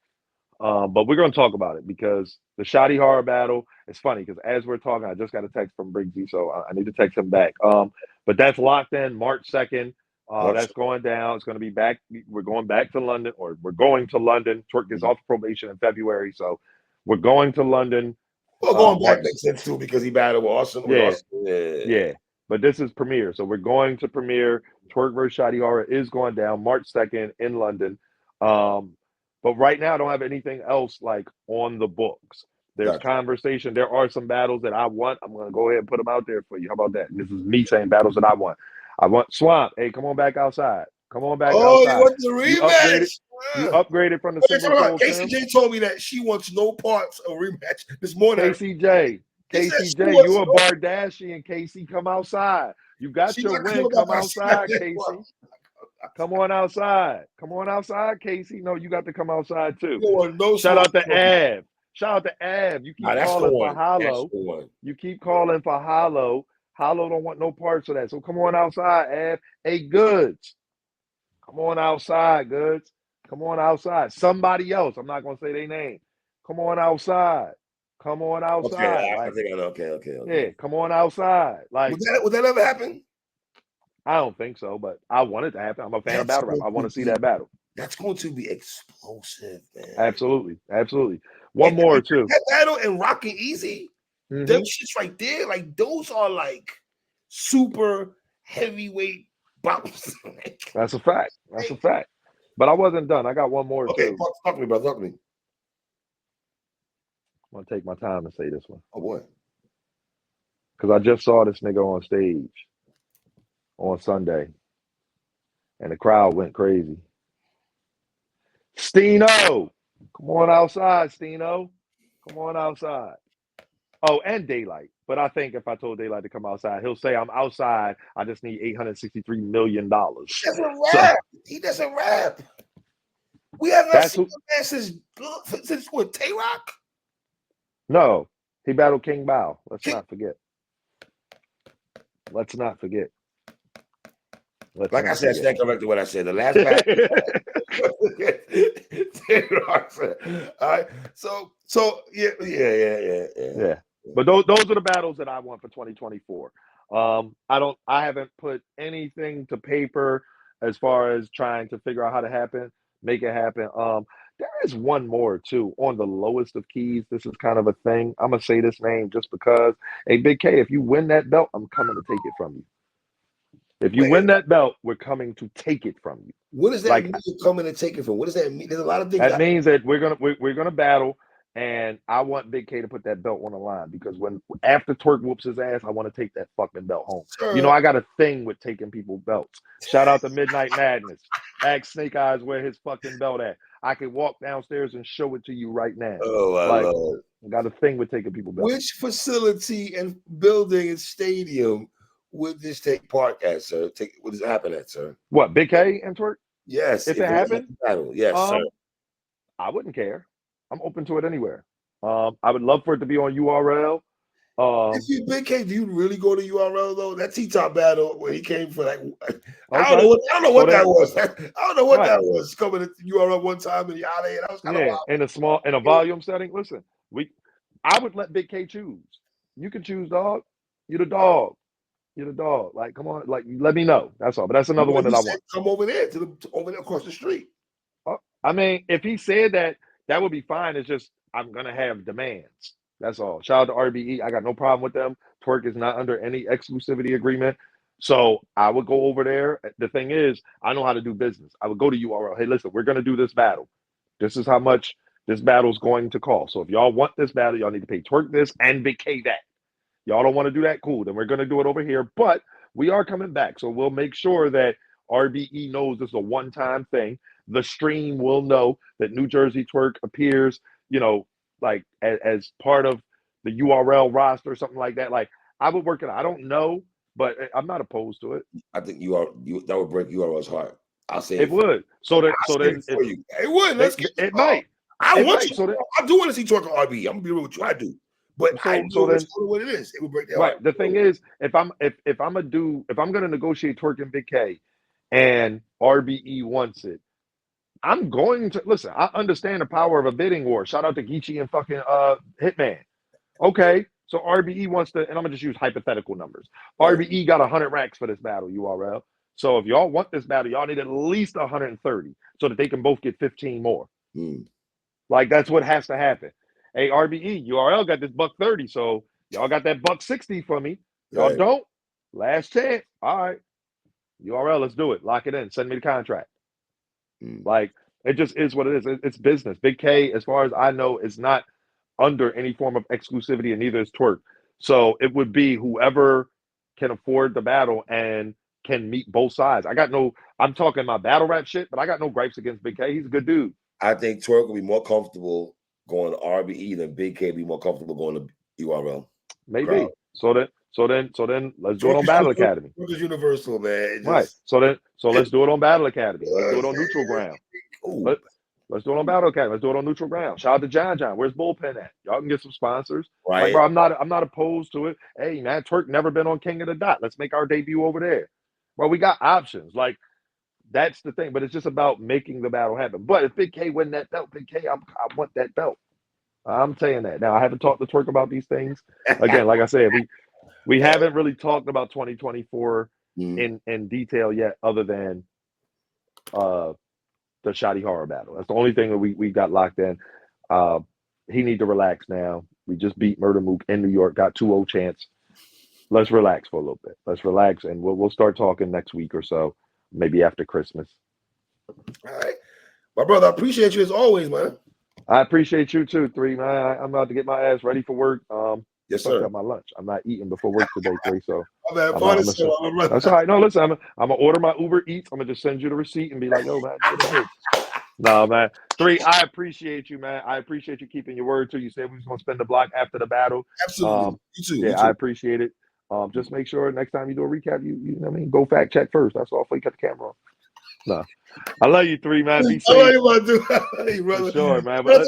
But we're going to talk about it because the Shoddy Horror battle, it's funny because as we're talking, I just got a text from Briggsy, so I need to text him back. But that's locked in March 2nd. That's going down. It's going to be back. We're going back to London, or we're going to London. Twork is off probation in February, so we're going to London. Well, going back makes sense too because he battled with Austin. Yeah. But this is premiere, so we're going to premiere. Twork vs. Shoddy Horror is going down March 2nd in London. But right now, I don't have anything else like on the books. There's conversation. There are some battles that I want. I'm going to go ahead and put them out there for you. How about that? This is me saying battles that I want. I want Swamp. Hey, come on back outside. Come on back outside. Oh, you want the rematch? You upgraded from the single soul. KCJ told me that she wants no parts of rematch this morning. KCJ, you a Bardashian. KC, come outside. You got your win. Come outside, KC. Come on outside. Come on outside, Casey. No, you got to come outside too. Shout out to Av. You keep calling for Hollow. You keep calling for Hollow. Hollow don't want no parts of that. So come on outside, Av. Hey, Goods. Come on outside, Goods. Come on outside. Somebody else. I'm not gonna say their name. Come on outside. Come on Okay, outside. I Like, think I know. Okay. yeah, come on outside. Like, Would that ever happen? I don't think so, but I want it to happen. I'm a fan of That's battle rap. going I want to to see be that battle. that's going to be explosive, man. Absolutely. Absolutely. One more too. That battle and Rockin' Easy, them Mhm. shits right there, like those are like super heavyweight bops. That's a fact. That's a fact. But I wasn't done. I got one more Okay, too. talk to me, bro. Talk to me. I'm gonna take my time to say this one Oh boy. because I just saw this nigga on stage on Sunday, and the crowd went crazy. Steno, come on outside, Steno. Come on outside. Oh, and Daylight. But I think if I told Daylight to come outside, he'll say I'm outside. I just need $863 million. He doesn't So rap. He doesn't rap. We have not that's seen who. the man since what, Tay-Rock? No, he battled King Bao. Let's King- not forget. Let's not forget. Let's Like I not said, I forget. stand corrected what I said. The last battle. Tay-Rock said. All right. So yeah. Yeah. But those are the battles that I want for 2024. I haven't put anything to paper as far as trying to figure out how to make it happen. There is one more too on the lowest of keys. This is kind of a thing. I'm gonna say this name just because. Hey, Big K, if you win that belt, I'm coming to take it from you. If you win that belt, we're coming to take it from you. What does that Like, mean? Coming and taking from? What does that mean? There's a lot of things. that means that we're gonna battle, and I want Big K to put that belt on the line because when after Twork whoops his ass, I want to take that fucking belt home. Sir. You know, I got a thing with taking people belts. Shout out to Midnight Madness. Ask Snake Eyes where his fucking belt at. I can walk downstairs and show it to you right now. Oh, I Like, love it. I got a thing with taking people belts. Which facility and building and stadium would this take part at, sir? What does it happen at, sir? What, Big K and Twork? Yes, If it happened, battle. Yes, sir. I wouldn't care. I'm open to it anywhere. I would love for it to be on URL. If you Big K, do you really go to URL though? That T-top battle where he came for like I Okay. don't know what that was. I don't know what Right. that was. Coming to URL one time and out of here. That was kind of wild. In a volume setting. Listen, I would let Big K choose. You can choose, dog. You're the dog. You're the dog. Like, come on, like, let me know. That's all. But that's another one that I want. Come over there over there across the street. I mean, if he said that, that would be fine. It's just I'm gonna have demands. That's all. Shout out to RBE. I got no problem with them. Twork is not under any exclusivity agreement. So I would go over there. The thing is, I know how to do business. I would go to URL. Hey, listen, we're gonna do this battle. This is how much this battle's going to cost. So if y'all want this battle, y'all need to pay Twork this and Big K that. Y'all don't want to do that? Cool. Then we're gonna do it over here. But we are coming back. So we'll make sure that RBE knows this is a one-time thing. The stream will know that New Jersey Twork appears, like as part of the URL roster or something like that. Like, I would work it out. I don't know, but I'm not opposed to it. I think that would break URL's heart. I'll say it would. So then it would. Let's get it might. I it want might. you. So then, I do want to see Twork on RBE. I'm gonna be real with you. I do. But I know what it is. It would break their heart. Right. The thing is, if I'm gonna negotiate Twork and Big K and RBE wants it, I'm going to listen. I understand the power of a bidding war. Shout out to Geechee and fucking Hitman. Okay, so RBE wants to, and I'm gonna just use hypothetical numbers. Right. RBE got 100 racks for this battle, URL. So if y'all want this battle, y'all need at least 130 so that they can both get 15 more. Like, that's what has to happen. Hey, RBE, URL got this $130, so y'all got that $160 for me. Y'all don't? Last chance. All right. URL, let's do it. Lock it in. Send me the contract. Like, it just is what it is. It's business. Big K, as far as I know, is not under any form of exclusivity, and neither is Twork. So it would be whoever can afford the battle and can meet both sides. I'm talking my battle rap shit, but I got no gripes against Big K. He's a good dude. I think Twork will be more comfortable going to RBE than Big K be more comfortable going to URL. Maybe. Crowd. So then let's do it on Battle Academy. Twork is universal, man. Right. So let's do it on Battle Academy. Let's do it on neutral ground. Let's do it on Battle Academy. Let's do it on neutral ground. Shout out to John. Where's Bullpen at? Y'all can get some sponsors. Right. Like, bro, I'm not opposed to it. Hey, man, Twork never been on King of the Dot. Let's make our debut over there. Well, we got options. Like, That's the thing. But it's just about making the battle happen. But if Big K win that belt, Big K, I want that belt. I'm saying that. Now I haven't talked to Twork about these things. Again, like I said, we haven't really talked about 2024 in detail yet, other than the Shoddy Horror battle. That's the only thing that we got locked in. He need to relax now. We just beat Murda Mook in New York, got 2-0 chance. Let's relax for a little bit. Let's relax, and we'll start talking next week or so, maybe after Christmas. All right, my brother. I appreciate you as always, man. I appreciate you too, 3, man. I'm about to get my ass ready for work. Yes, Fucked sir. up my lunch. I'm not eating before work today, 3. So that's all right. No, listen, I'm gonna order my Uber Eats. I'm gonna just send you the receipt and be like, yo, man, do this. No, man. 3, I appreciate you, man. I appreciate you keeping your word too. You said we was gonna spend the block after the battle. Absolutely. You too. Yeah, you too. I appreciate it. Just make sure next time you do a recap, you know what I mean, go fact check first. That's all before you cut the camera on. No. I love you, 3, man. Be safe. I love you, my dude. I love you, brother. For sure, man. But